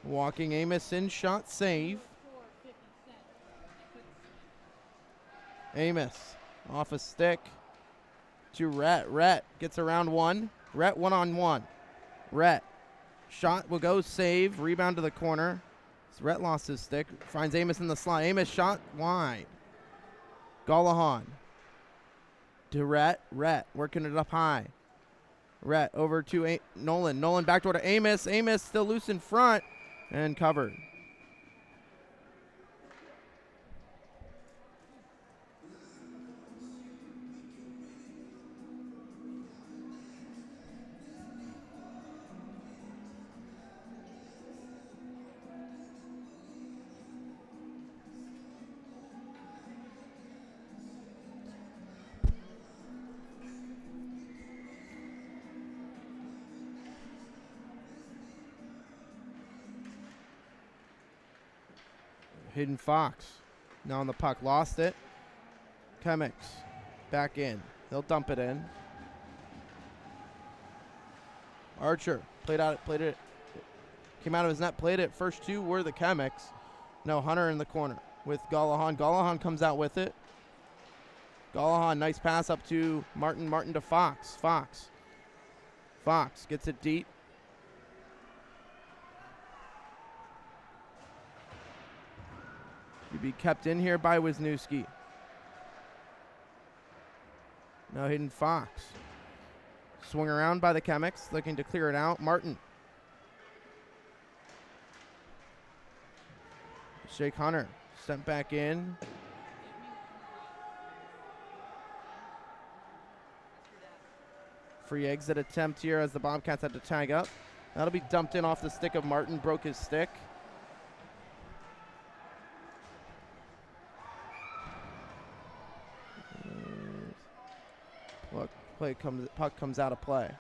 Walking Amos in shot save. Amos off a stick to Rhett. Rhett gets around one. Rhett 1-on-1. Rhett shot will go save. Rebound to the corner. So Rhett lost his stick. Finds Amos in the slot. Amos shot wide. Gallahan to Rhett. Rhett working it up high. Rhett over to Nolan. Nolan backdoor to Amos. Amos still loose in front. And covered. Hidden Fox now on the puck, lost it. Chemics back in. They'll dump it in. Archer played it. Came out of his net, played it. First two were the Chemics. No, Hunter in the corner with Gallahan. Gallahan comes out with it. Gallahan, nice pass up to Martin. Martin to Fox. Fox gets it deep. He'd be kept in here by Wisniewski. Now Hidden Fox. Swung around by the Chemics, looking to clear it out. Martin. Shake Hunter. Sent back in. Free exit attempt here as the Bobcats had to tag up. That'll be dumped in off the stick of Martin. Broke his stick. Look, puck comes out of play.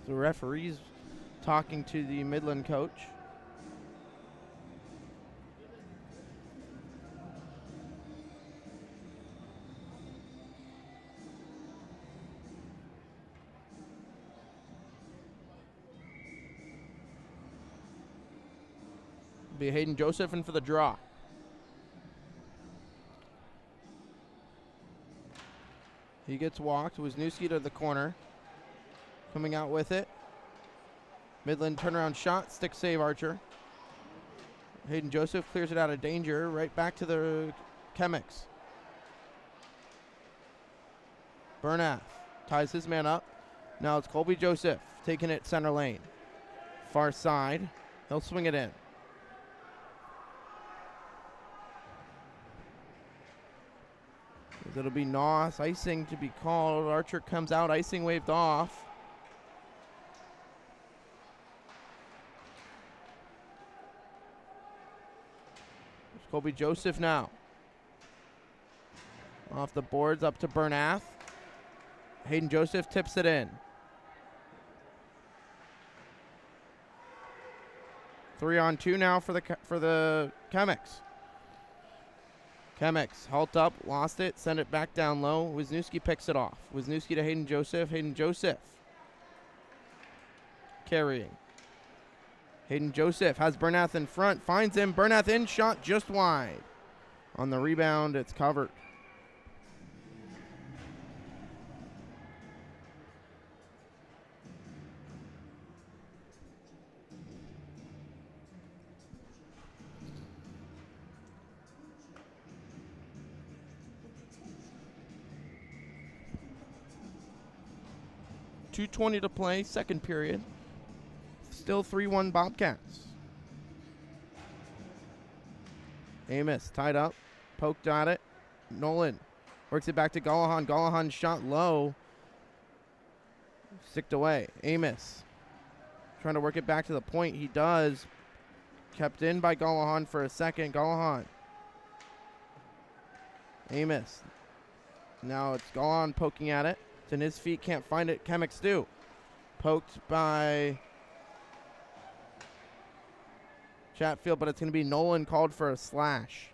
The referee's talking to the Midland coach. Be Hayden Joseph in for the draw. He gets walked. Wisniewski to the corner. Coming out with it. Midland turnaround shot. Stick save Archer. Hayden Joseph clears it out of danger. Right back to the Chemics. Bernath ties his man up. Now it's Colby Joseph taking it center lane. Far side. He'll swing it in. It'll be Noss. Icing to be called. Archer comes out. Icing waved off. There's Colby Joseph now. Off the boards up to Bernath. Hayden Joseph tips it in. 3-on-2 now for the Chemics. Chemics halt up, lost it, send it back down low. Wisniewski picks it off. Wisniewski to Hayden Joseph. Hayden Joseph carrying. Hayden Joseph has Bernath in front, finds him. Bernath in, shot just wide. On the rebound, it's covered. .220 to play, second period. Still 3-1 Bobcats. Amos tied up, poked at it. Nolan works it back to Gallahan. Gallahan shot low. Sticked away. Amos trying to work it back to the point. He does. Kept in by Gallahan for a second. Gallahan. Amos. Now it's Gallahan poking at it. It's in his feet. Can't find it. Chemics do. Poked by Chatfield, but it's going to be Nolan called for a slash.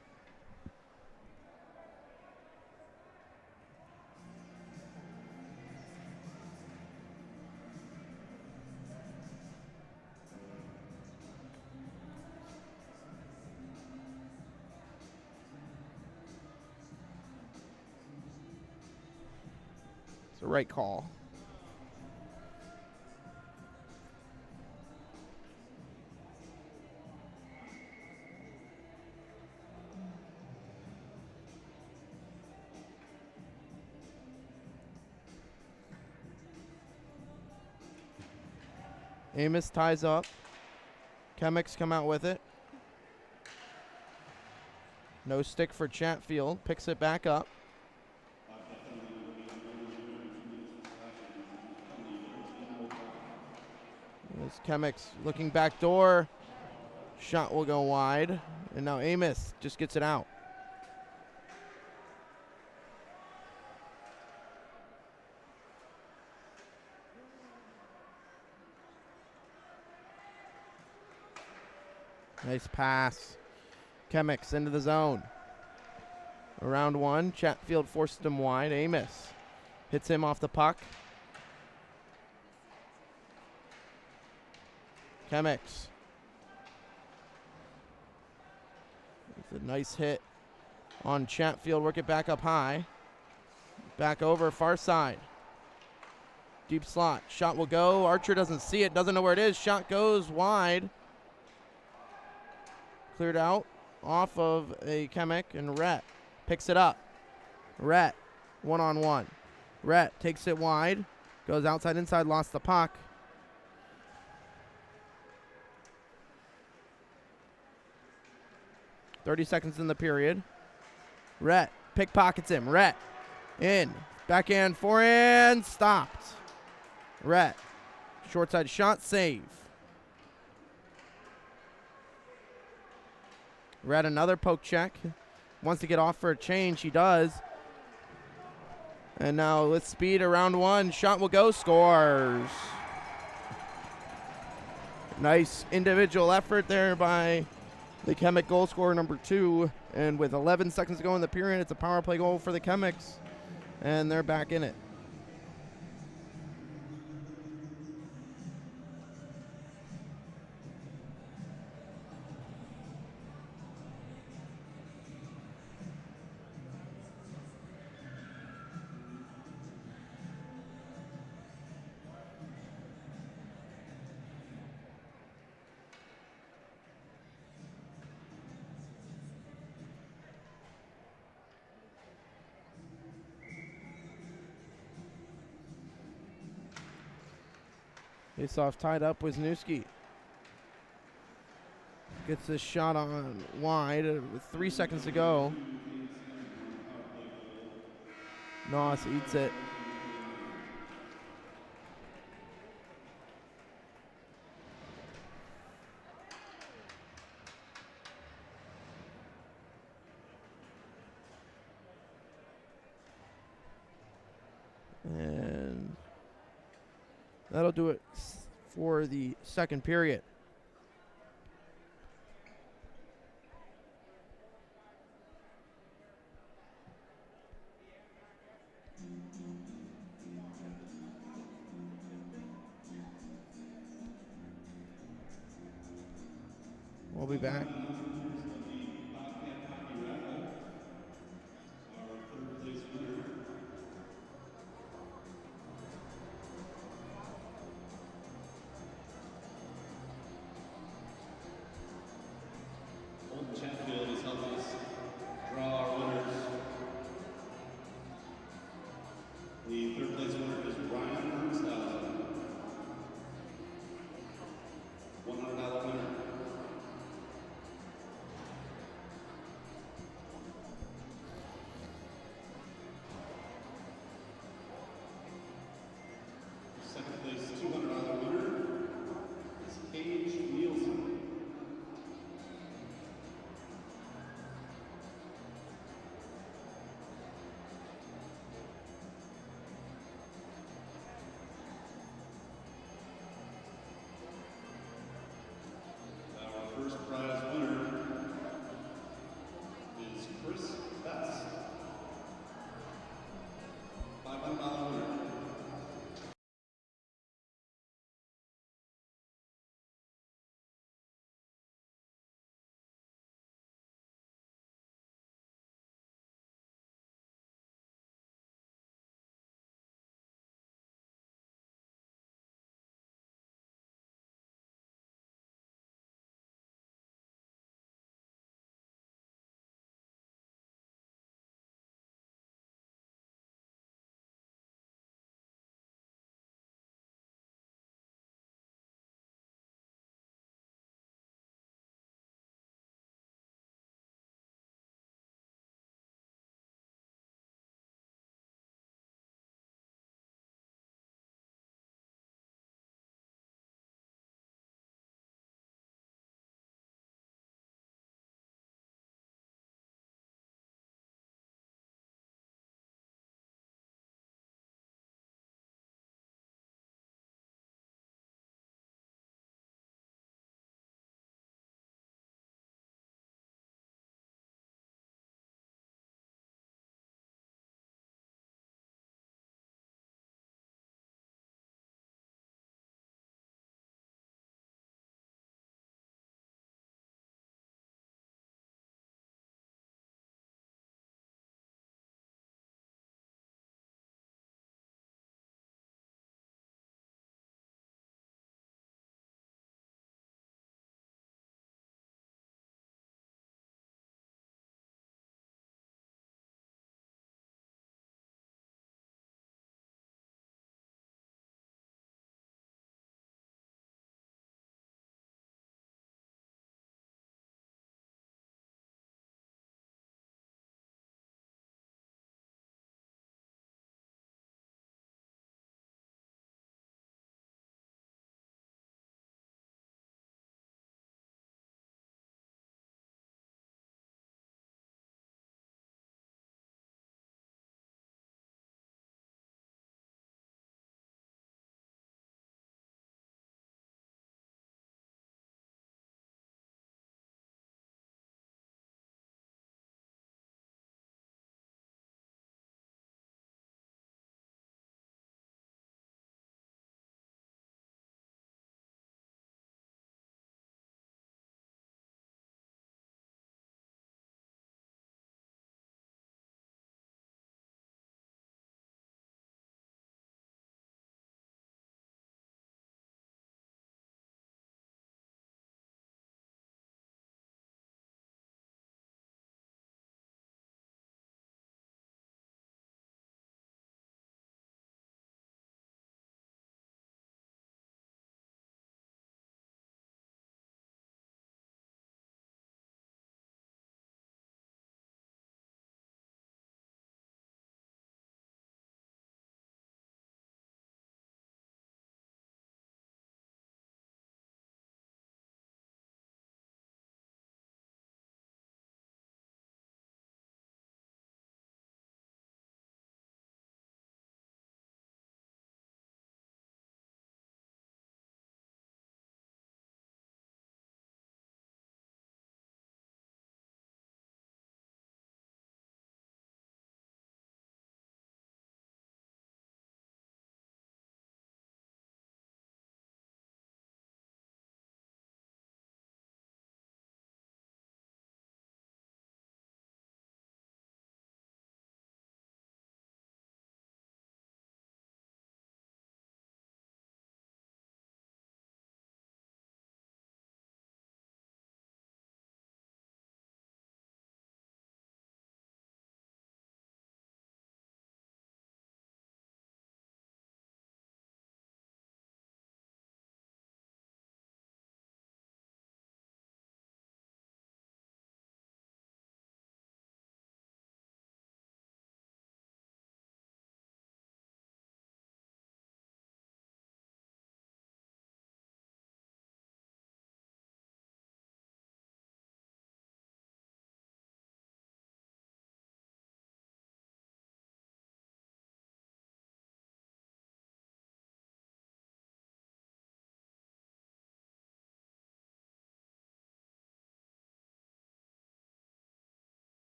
It's the right call. Amos ties up. Chemics come out with it. No stick for Chatfield. Picks it back up. There's Chemics looking back door. Shot will go wide. And now Amos just gets it out. Nice pass. Chemics into the zone. Around one. Chatfield forced him wide. Amos hits him off the puck. Chemics. It's a nice hit on Chatfield. Work it back up high. Back over far side. Deep slot. Shot will go. Archer doesn't see it. Doesn't know where it is. Shot goes wide. Cleared out off of a Chemic, and Rhett picks it up. Rhett, one-on-one. Rhett takes it wide, goes outside, inside, lost the puck. .30 seconds in the period. Rhett pickpockets him. Rhett in, backhand, forehand, stopped. Rhett, short side shot, save. Rhett another poke check. Wants to get off for a change. He does. And now with speed around one. Shot will go. Scores. Nice individual effort there by the Chemic goal scorer number 2. And with 11 seconds to go in the period, it's a power play goal for the Chemics. And they're back in it. Face-off tied up with Wisniewski. Gets this shot on wide with 3 seconds to go. Noss eats it. And that'll do it for the second period. We'll be back. Chatfield has helped us draw our winners. The third place winner is Ryan Hermstad, $100 winner. Second place $200 winner is Paige Nielsen.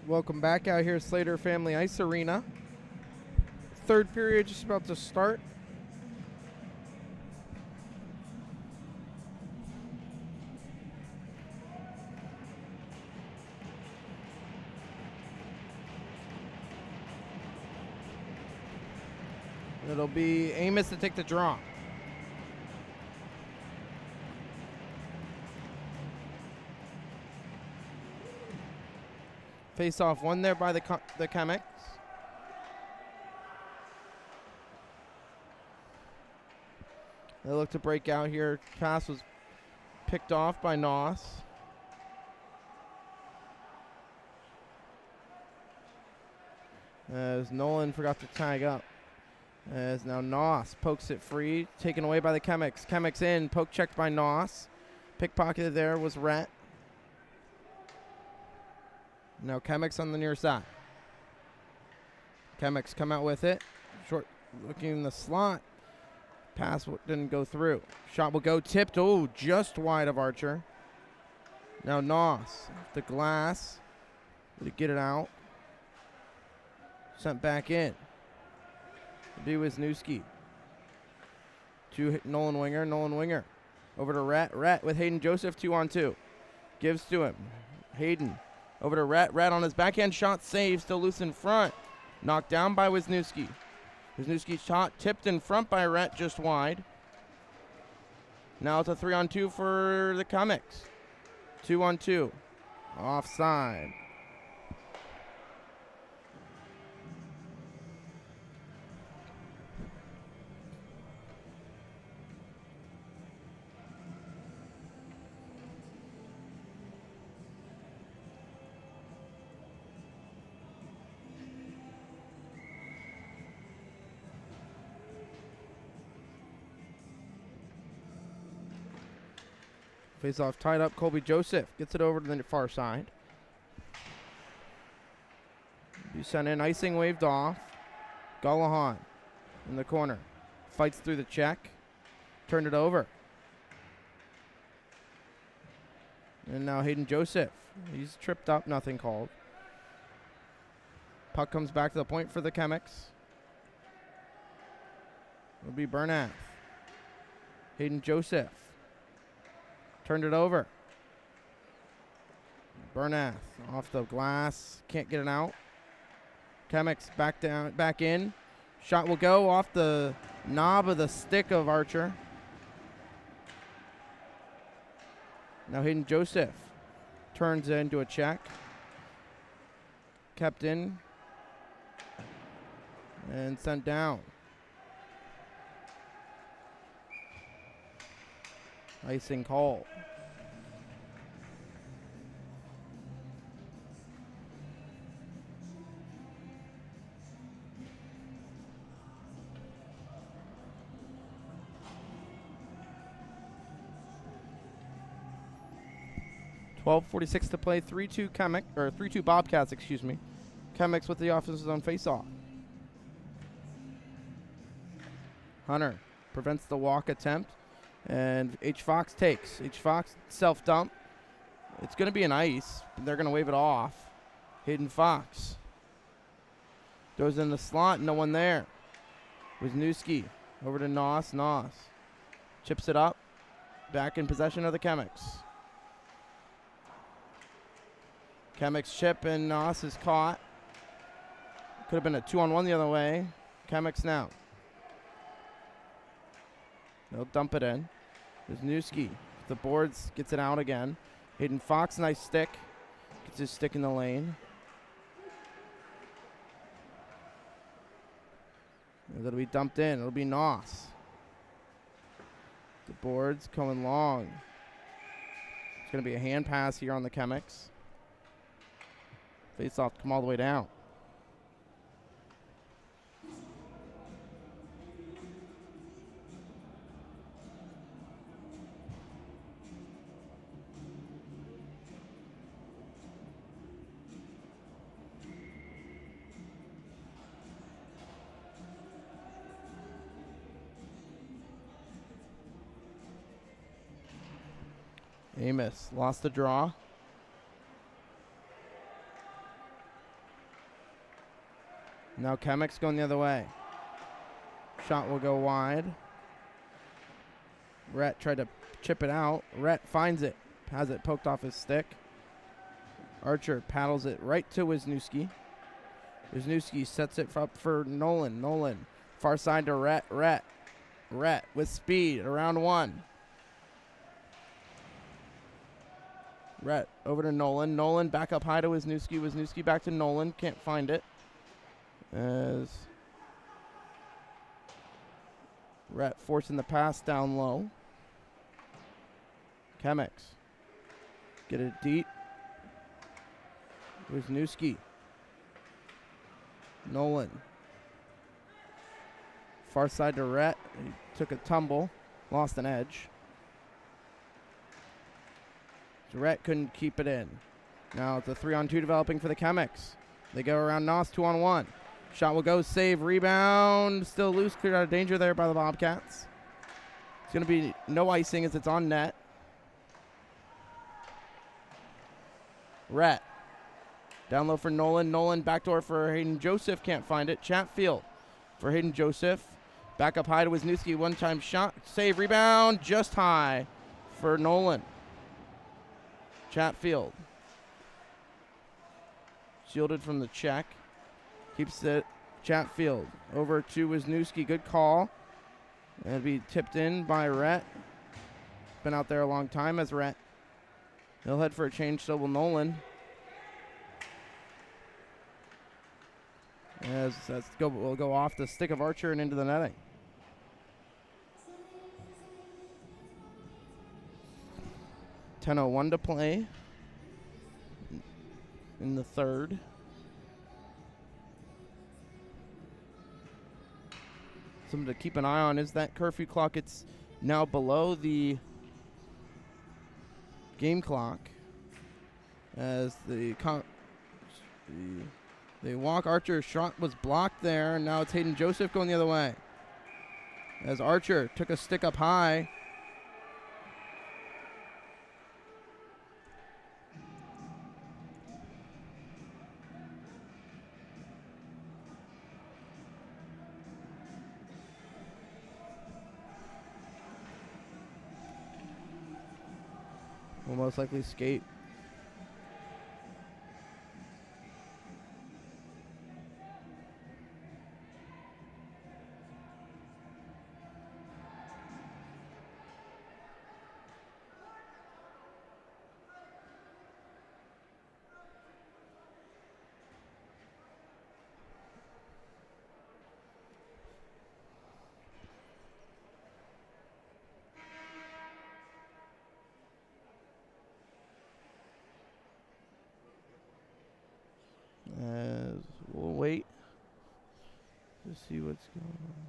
Welcome back out here at Slater Family Ice Arena. Third period just about to start. It'll be Amos to take the draw. Face off one there by the Chemics. They look to break out here. Pass was picked off by Noss. As Nolan forgot to tag up. As now Noss pokes it free. Taken away by the Chemics. Chemics in. Poke checked by Noss. Pickpocketed there was Rhett. Now Chemics on the near side. Chemics come out with it. Short looking in the slot. Pass didn't go through. Shot will go tipped. Oh, just wide of Archer. Now Noss. The glass. Did he get it out? Sent back in. B Wisniewski. To Nolan Winger. Over to Rhett with Hayden Joseph 2-on-2. Gives to him. Hayden. Over to Rhett on his backhand shot, save, still loose in front. Knocked down by Wisniewski. Wisniewski's shot tipped in front by Rhett, just wide. Now it's a 3-on-2 for the Chemics. 2-on-2. Offside. Face off tied up. Colby Joseph gets it over to the far side. You sent in icing waved off. Gullahan in the corner. Fights through the check. Turned it over. And now Hayden Joseph. He's tripped up. Nothing called. Puck comes back to the point for the Chemics. It'll be Bernath. Hayden Joseph. Turned it over. Bernath off the glass. Can't get it out. Chemics back in. Shot will go off the knob of the stick of Archer. Now Hayden Joseph turns it into a check. Kept in. And sent down. Icing call. .12:46 to play. 3-2 Bobcats, excuse me. Chemics with the offensive zone face-off. Hunter prevents the walk attempt. And H. Fox takes. H. Fox self-dump. It's going to be an ice. They're going to wave it off. Hayden Fox. Goes in the slot. No one there. Wisniewski. Over to Noss. Chips it up. Back in possession of the Chemics. Chemics chip and Noss is caught. Could have been a 2-on-1 the other way. Chemics now. They'll dump it in. Wisniewski. The boards gets it out again. Hayden Fox, nice stick. Gets his stick in the lane. And it'll be dumped in. It'll be Noss. The boards coming long. It's going to be a hand pass here on the Chemics. Face off, come all the way down. Amos lost the draw. Now Chemix going the other way. Shot will go wide. Rhett tried to chip it out. Rhett finds it. Has it poked off his stick. Archer paddles it right to Wisniewski. Wisniewski sets it up for Nolan. Nolan. Far side to Rhett. Rhett with speed. Around one. Rhett over to Nolan. Nolan back up high to Wisniewski. Wisniewski back to Nolan. Can't find it. As Rhett forcing the pass down low. Chemix. Get it deep. Wisniewski. Nolan. Far side to Rhett. He took a tumble. Lost an edge. Rhett couldn't keep it in. Now it's a 3-on-2 developing for the Chemix. They go around Noss 2-on-1. Shot will go, save, rebound. Still loose, cleared out of danger there by the Bobcats. It's going to be no icing as it's on net. Rhett. Down low for Nolan. Nolan backdoor for Hayden Joseph. Can't find it. Chatfield for Hayden Joseph. Back up high to Wisniewski. One-time shot. Save, rebound. Just high for Nolan. Chatfield. Shielded from the check. Keeps it. Chatfield over to Wisniewski. Good call. It'll be tipped in by Rhett. Been out there a long time as Rhett. He'll head for a change, so will Nolan. As will go off the stick of Archer and into the netting. .10:01 to play in the third. Something to keep an eye on is that curfew clock. It's now below the game clock as the walk. Archer's shot was blocked there, and now it's Hayden Joseph going the other way. As Archer took a stick up high. Will most likely skate. As we'll wait to see what's going on.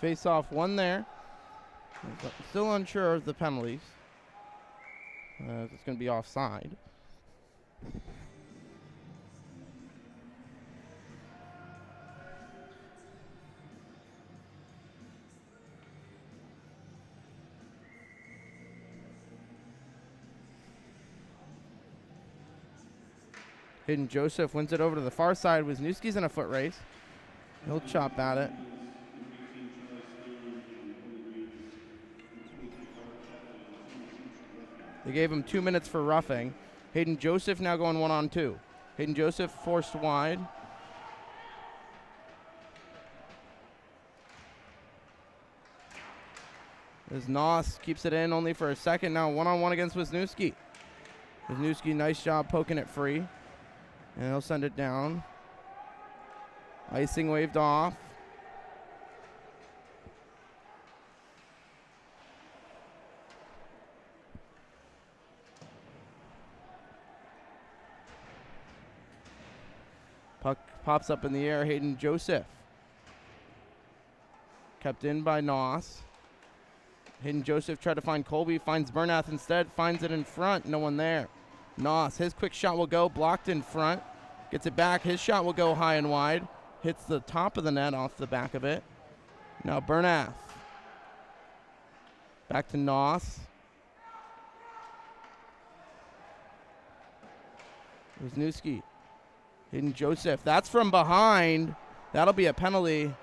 Face off one there. Still unsure of the penalties. It's going to be offside. Hayden Joseph wins it over to the far side. Wisniewski's in a foot race. He'll chop at it. They gave him 2 minutes for roughing. Hayden Joseph now going 1-on-2. Hayden Joseph forced wide. As Noss keeps it in only for a second. Now one-on-one against Wisniewski. Wisniewski, nice job poking it free. And he'll send it down. Icing waved off. Puck pops up in the air. Hayden Joseph. Kept in by Noss. Hayden Joseph tried to find Colby. Finds Bernath instead. Finds it in front. No one there. Noss. His quick shot will go. Blocked in front. Gets it back. His shot will go high and wide. Hits the top of the net off the back of it. Now Bernath. Back to Noss. Wisniewski. Hayden Joseph. That's from behind. That'll be a penalty.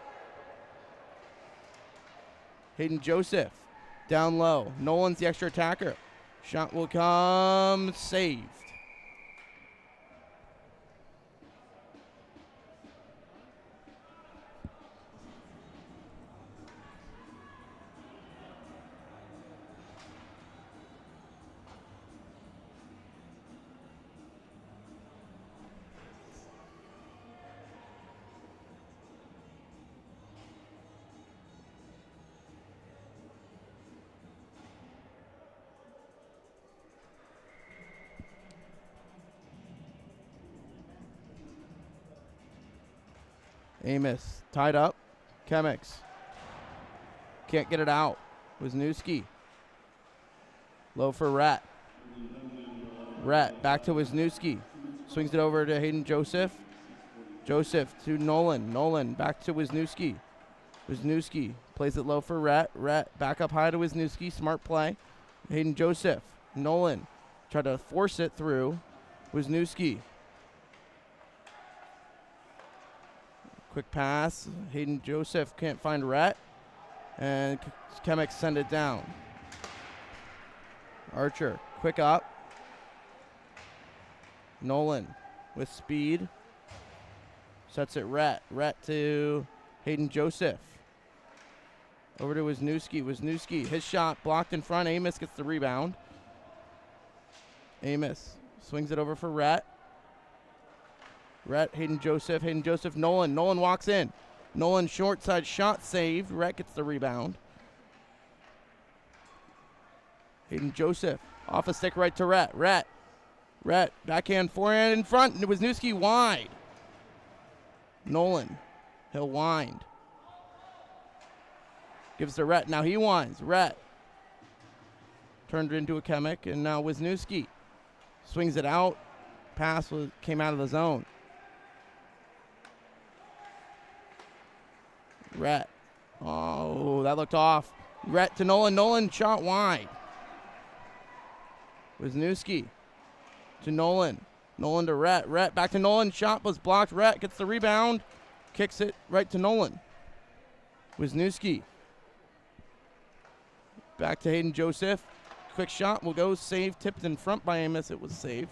Hayden Joseph. Down low. Nolan's the extra attacker. Shot will come. Saved. Amos tied up. Chemix can't get it out. Wisniewski. Low for Rhett. Rhett back to Wisniewski. Swings it over to Hayden Joseph. Joseph to Nolan. Nolan back to Wisniewski. Wisniewski plays it low for Rhett. Rhett back up high to Wisniewski. Smart play. Hayden Joseph. Nolan tried to force it through. Wisniewski. Quick pass. Hayden Joseph can't find Rhett. And Chemix send it down. Archer, quick up. Nolan with speed. Sets it Rhett. Rhett to Hayden Joseph. Over to Wisniewski. Wisniewski, his shot blocked in front. Amos gets the rebound. Amos swings it over for Rhett. Rhett, Hayden Joseph, Nolan. Nolan walks in. Nolan short side shot saved. Rhett gets the rebound. Hayden Joseph off a stick right to Rhett. Rhett, backhand, forehand in front. And it was Wisniewski wide. Nolan, he'll wind. Gives to Rhett. Now he winds. Rhett turned it into a Chemic, and now Wisniewski swings it out. Pass came out of the zone. Rhett. Oh, that looked off. Rhett to Nolan. Nolan shot wide. Wisniewski to Nolan. Nolan to Rhett. Rhett back to Nolan. Shot was blocked. Rhett gets the rebound. Kicks it right to Nolan. Wisniewski. Back to Hayden Joseph. Quick shot will go. Save. Tipped in front by Amos. It was saved.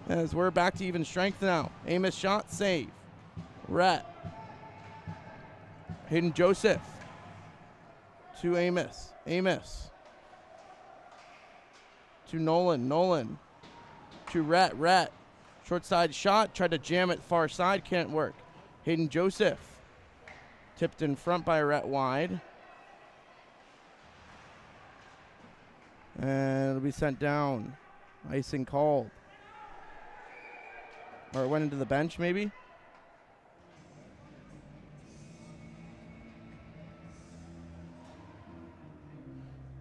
As we're back to even strength now. Amos shot. Save. Rhett. Hayden Joseph to Amos. Amos to Nolan. Nolan to Rhett. Rhett. Short side shot. Tried to jam it far side. Can't work. Hayden Joseph. Tipped in front by Rhett wide. And it'll be sent down. Icing called. Or it went into the bench maybe.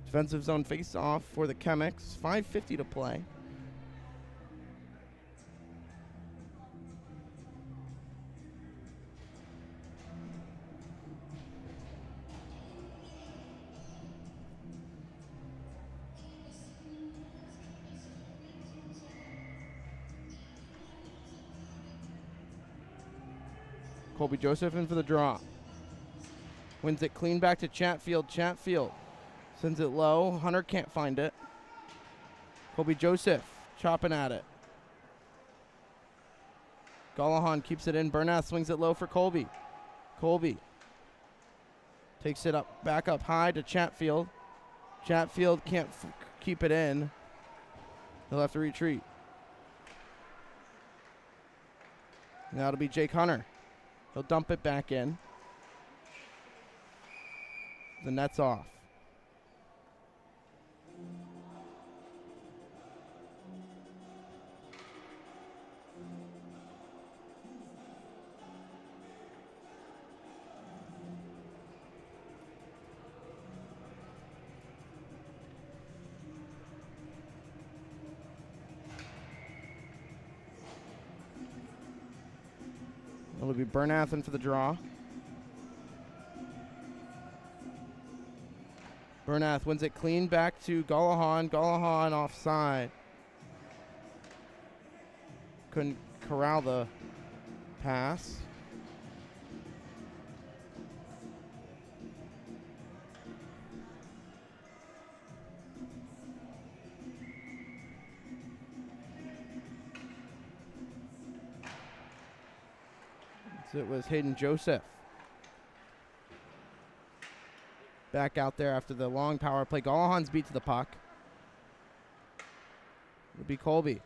Defensive zone face-off for the Chemics. 5:50 to play. Colby Joseph in for the draw. Wins it clean back to Chatfield. Chatfield sends it low. Hunter can't find it. Colby Joseph chopping at it. Gallahan keeps it in. Bernath swings it low for Colby. Colby takes it up, back up high to Chatfield. Chatfield can't keep it in. He'll have to retreat. Now it'll be Jake Hunter. He'll dump it back in. The net's off. It'll be Bernathen for the draw. Bernath wins it clean back to Gullahan. Gullahan offside. Couldn't corral the pass. So it was Hayden Joseph. Back out there after the long power play. Gullahan's beat to the puck. It'll be Colby.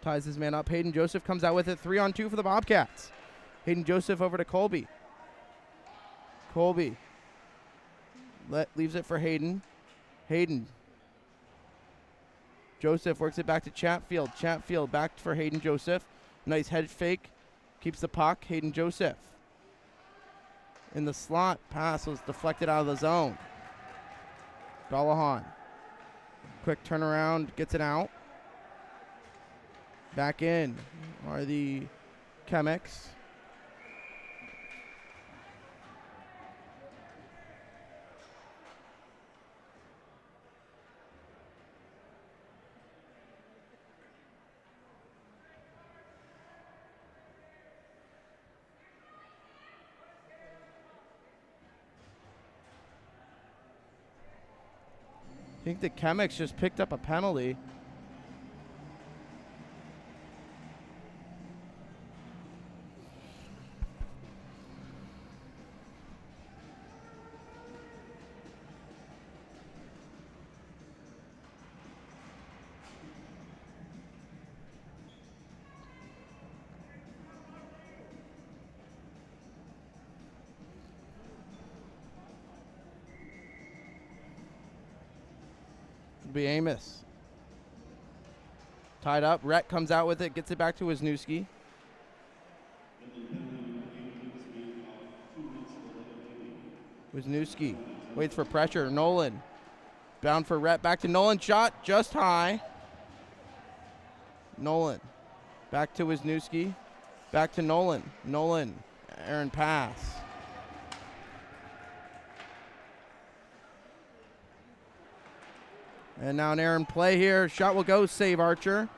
Ties his man up. Hayden Joseph comes out with it. 3-on-2 for the Bobcats. Hayden Joseph over to Colby. Colby leaves it for Hayden. Hayden. Joseph works it back to Chatfield. Chatfield back for Hayden Joseph. Nice head fake. Keeps the puck. Hayden Joseph. In the slot. Pass was deflected out of the zone. Gullahan. Quick turnaround. Gets it out. Back in are the Chemics. I think the Chemics just picked up a penalty. Be Amos. Tied up. Rhett comes out with it, gets it back to Wisniewski. Wisniewski waits for pressure. Nolan. Bound for Rhett. Back to Nolan. Shot just high. Nolan. Back to Wisniewski. Back to Nolan. Nolan. Aaron pass. And now an Aaron play here. Shot will go. Save Archer.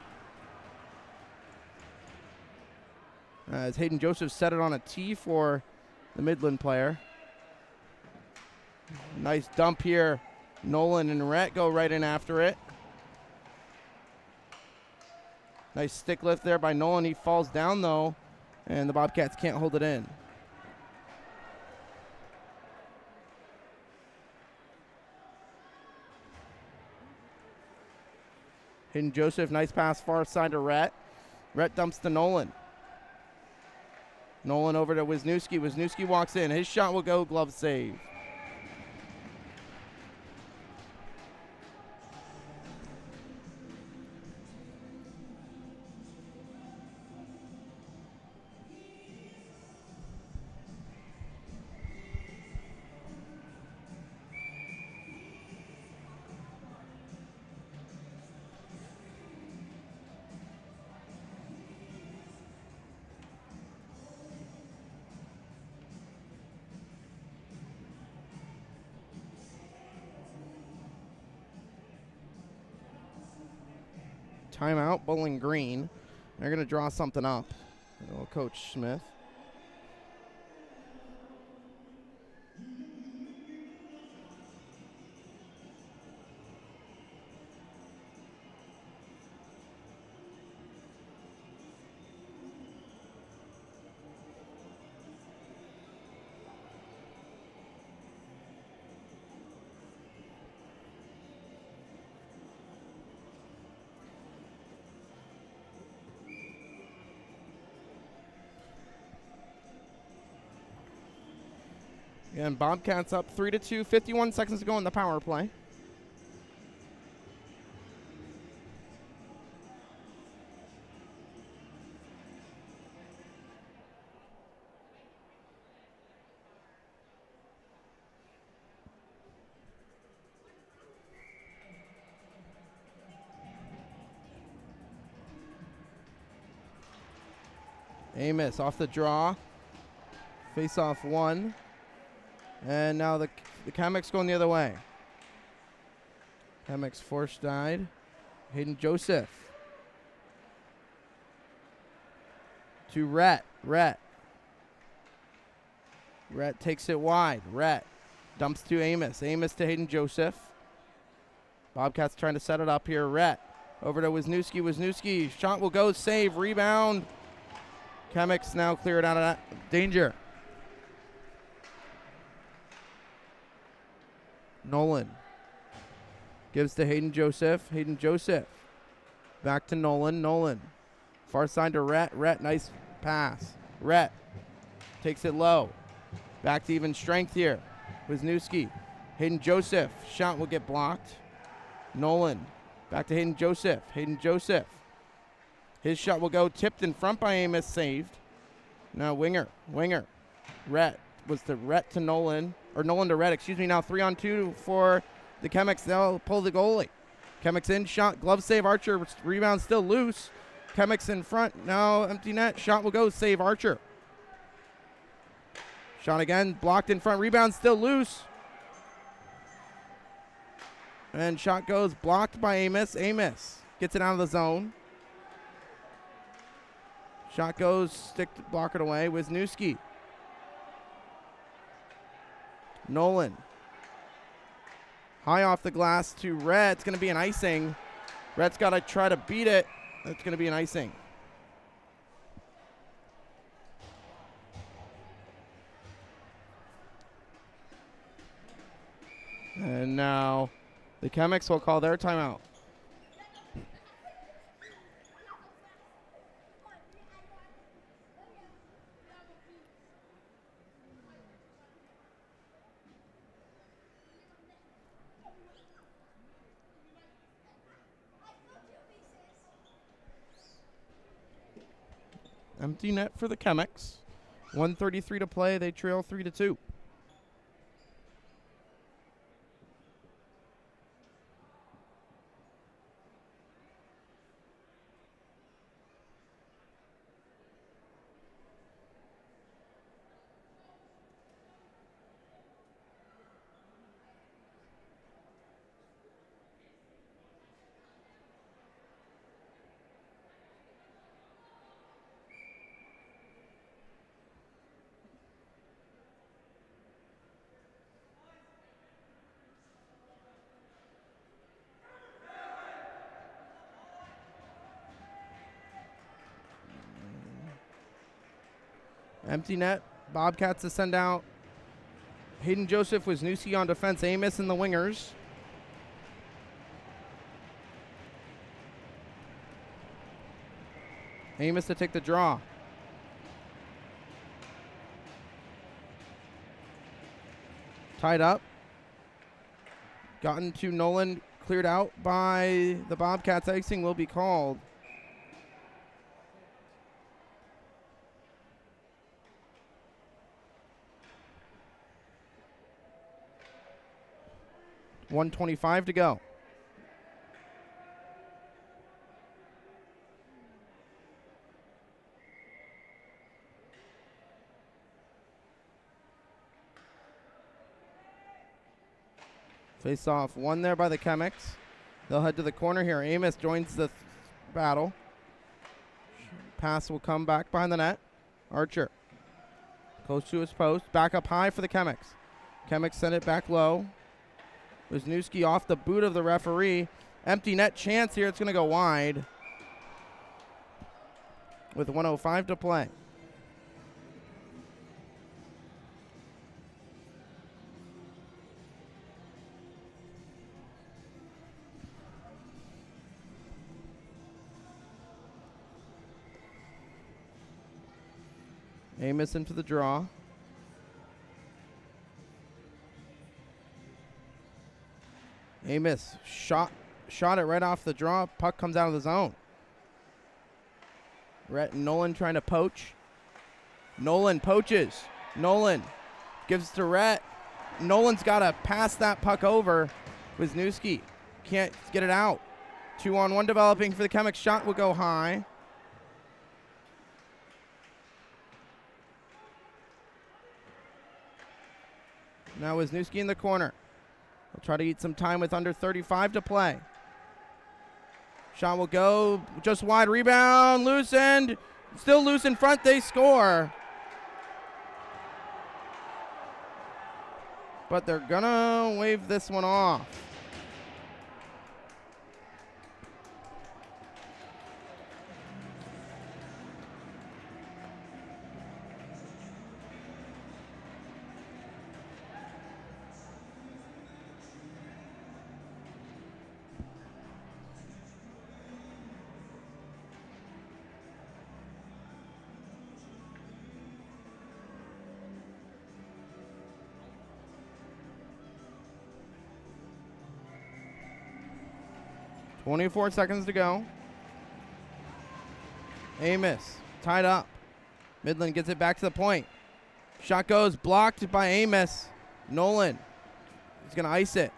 As Hayden Joseph set it on a tee for the Midland player. Nice dump here. Nolan and Rhett go right in after it. Nice stick lift there by Nolan. He falls down though, and the Bobcats can't hold it in. Hayden Joseph, nice pass far side to Rhett. Rhett dumps to Nolan. Nolan over to Wisniewski. Wisniewski walks in. His shot will go. Glove save. Timeout, Bowling Green. They're going to draw something up. Coach Smith. And Bobcats up 3-2, 51 seconds to go in the power play. Amos off the draw. Face off one. And now the Chemex going the other way. Chemex force died. Hayden Joseph. To Rhett. Rhett takes it wide. Rhett dumps to Amos. Amos to Hayden Joseph. Bobcats trying to set it up here. Rhett over to Wisniewski. Wisniewski. Shot will go. Save. Rebound. Chemex now cleared out of that danger. Nolan gives to Hayden Joseph. Hayden Joseph back to Nolan. Nolan far side to Rhett. Rhett, nice pass. Rhett takes it low. Back to even strength here. Wisniewski. Hayden Joseph. Shot will get blocked. Nolan back to Hayden Joseph. Hayden Joseph. His shot will go tipped in front by Amos, saved. Now Winger. Rhett was to Rhett to Nolan, or Nolan to Rhett, excuse me. Now 3-on-2 for the Chemex. They'll pull the goalie. Chemex in, shot, glove save, Archer. Rebound still loose. Chemex in front, now empty net. Shot will go, save Archer. Shot again, blocked in front, rebound still loose. And shot goes, blocked by Amos. Amos gets it out of the zone. Shot goes, stick to block it away. Wisniewski. Nolan. High off the glass to Rhett. It's going to be an icing. Rhett's got to try to beat it. It's going to be an icing. And now the Chemex will call their timeout. Empty net for the Chemex. 1:33 to play. They trail 3-2. Empty net. Bobcats to send out Hayden Joseph. Wisniewski on defense. Amos in the wingers. Amos to take the draw. Tied up. Gotten to Nolan. Cleared out by the Bobcats. Icing will be called. .125 to go. Face off one there by the Chemex. They'll head to the corner here. Amos joins the battle. Pass will come back behind the net. Archer close to his post. Back up high for the Chemex. Chemex send it back low. Wisniewski off the boot of the referee. Empty net chance here. It's going to go wide with 1:05 to play. Amos into the draw. Amos shot it right off the draw. Puck comes out of the zone. Rhett Nolan trying to poach. Nolan poaches. Nolan gives to Rhett. Nolan's got to pass that puck over. Wisniewski can't get it out. 2-on-1 developing for the Chemics. Shot will go high. Now Wisniewski in the corner. He'll try to eat some time with under 35 to play. Shot will go just wide. Rebound. Loosened. Still loose in front. They score. But they're going to wave this one off. .24 seconds to go. Amos tied up. Midland gets it back to the point. Shot goes blocked by Amos. Nolan is going to ice it.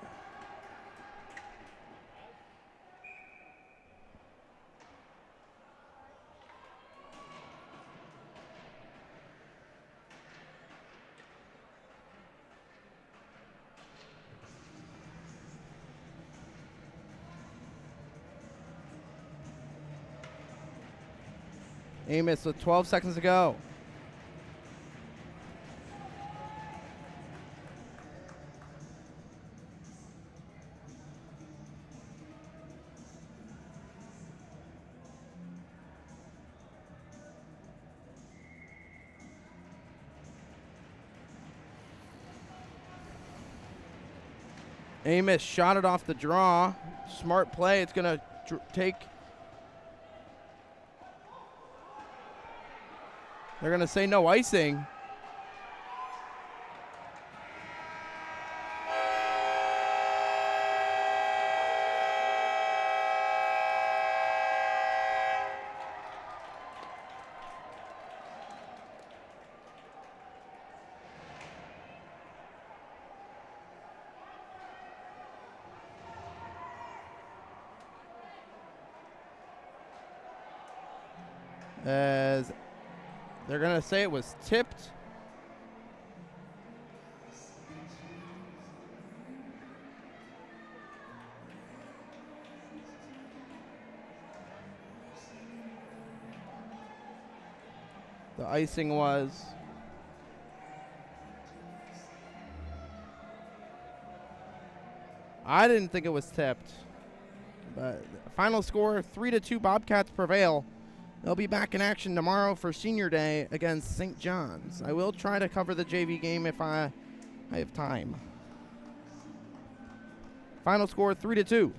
Amos with 12 seconds to go. Amos shot it off the draw. Smart play. It's going to take... They're going to say no icing. As they're going to say it was tipped. The icing was I didn't think it was tipped. But final score 3-2 Bobcats prevail. They'll be back in action tomorrow for Senior Day against St. John's. I will try to cover the JV game if I have time. Final score 3-2.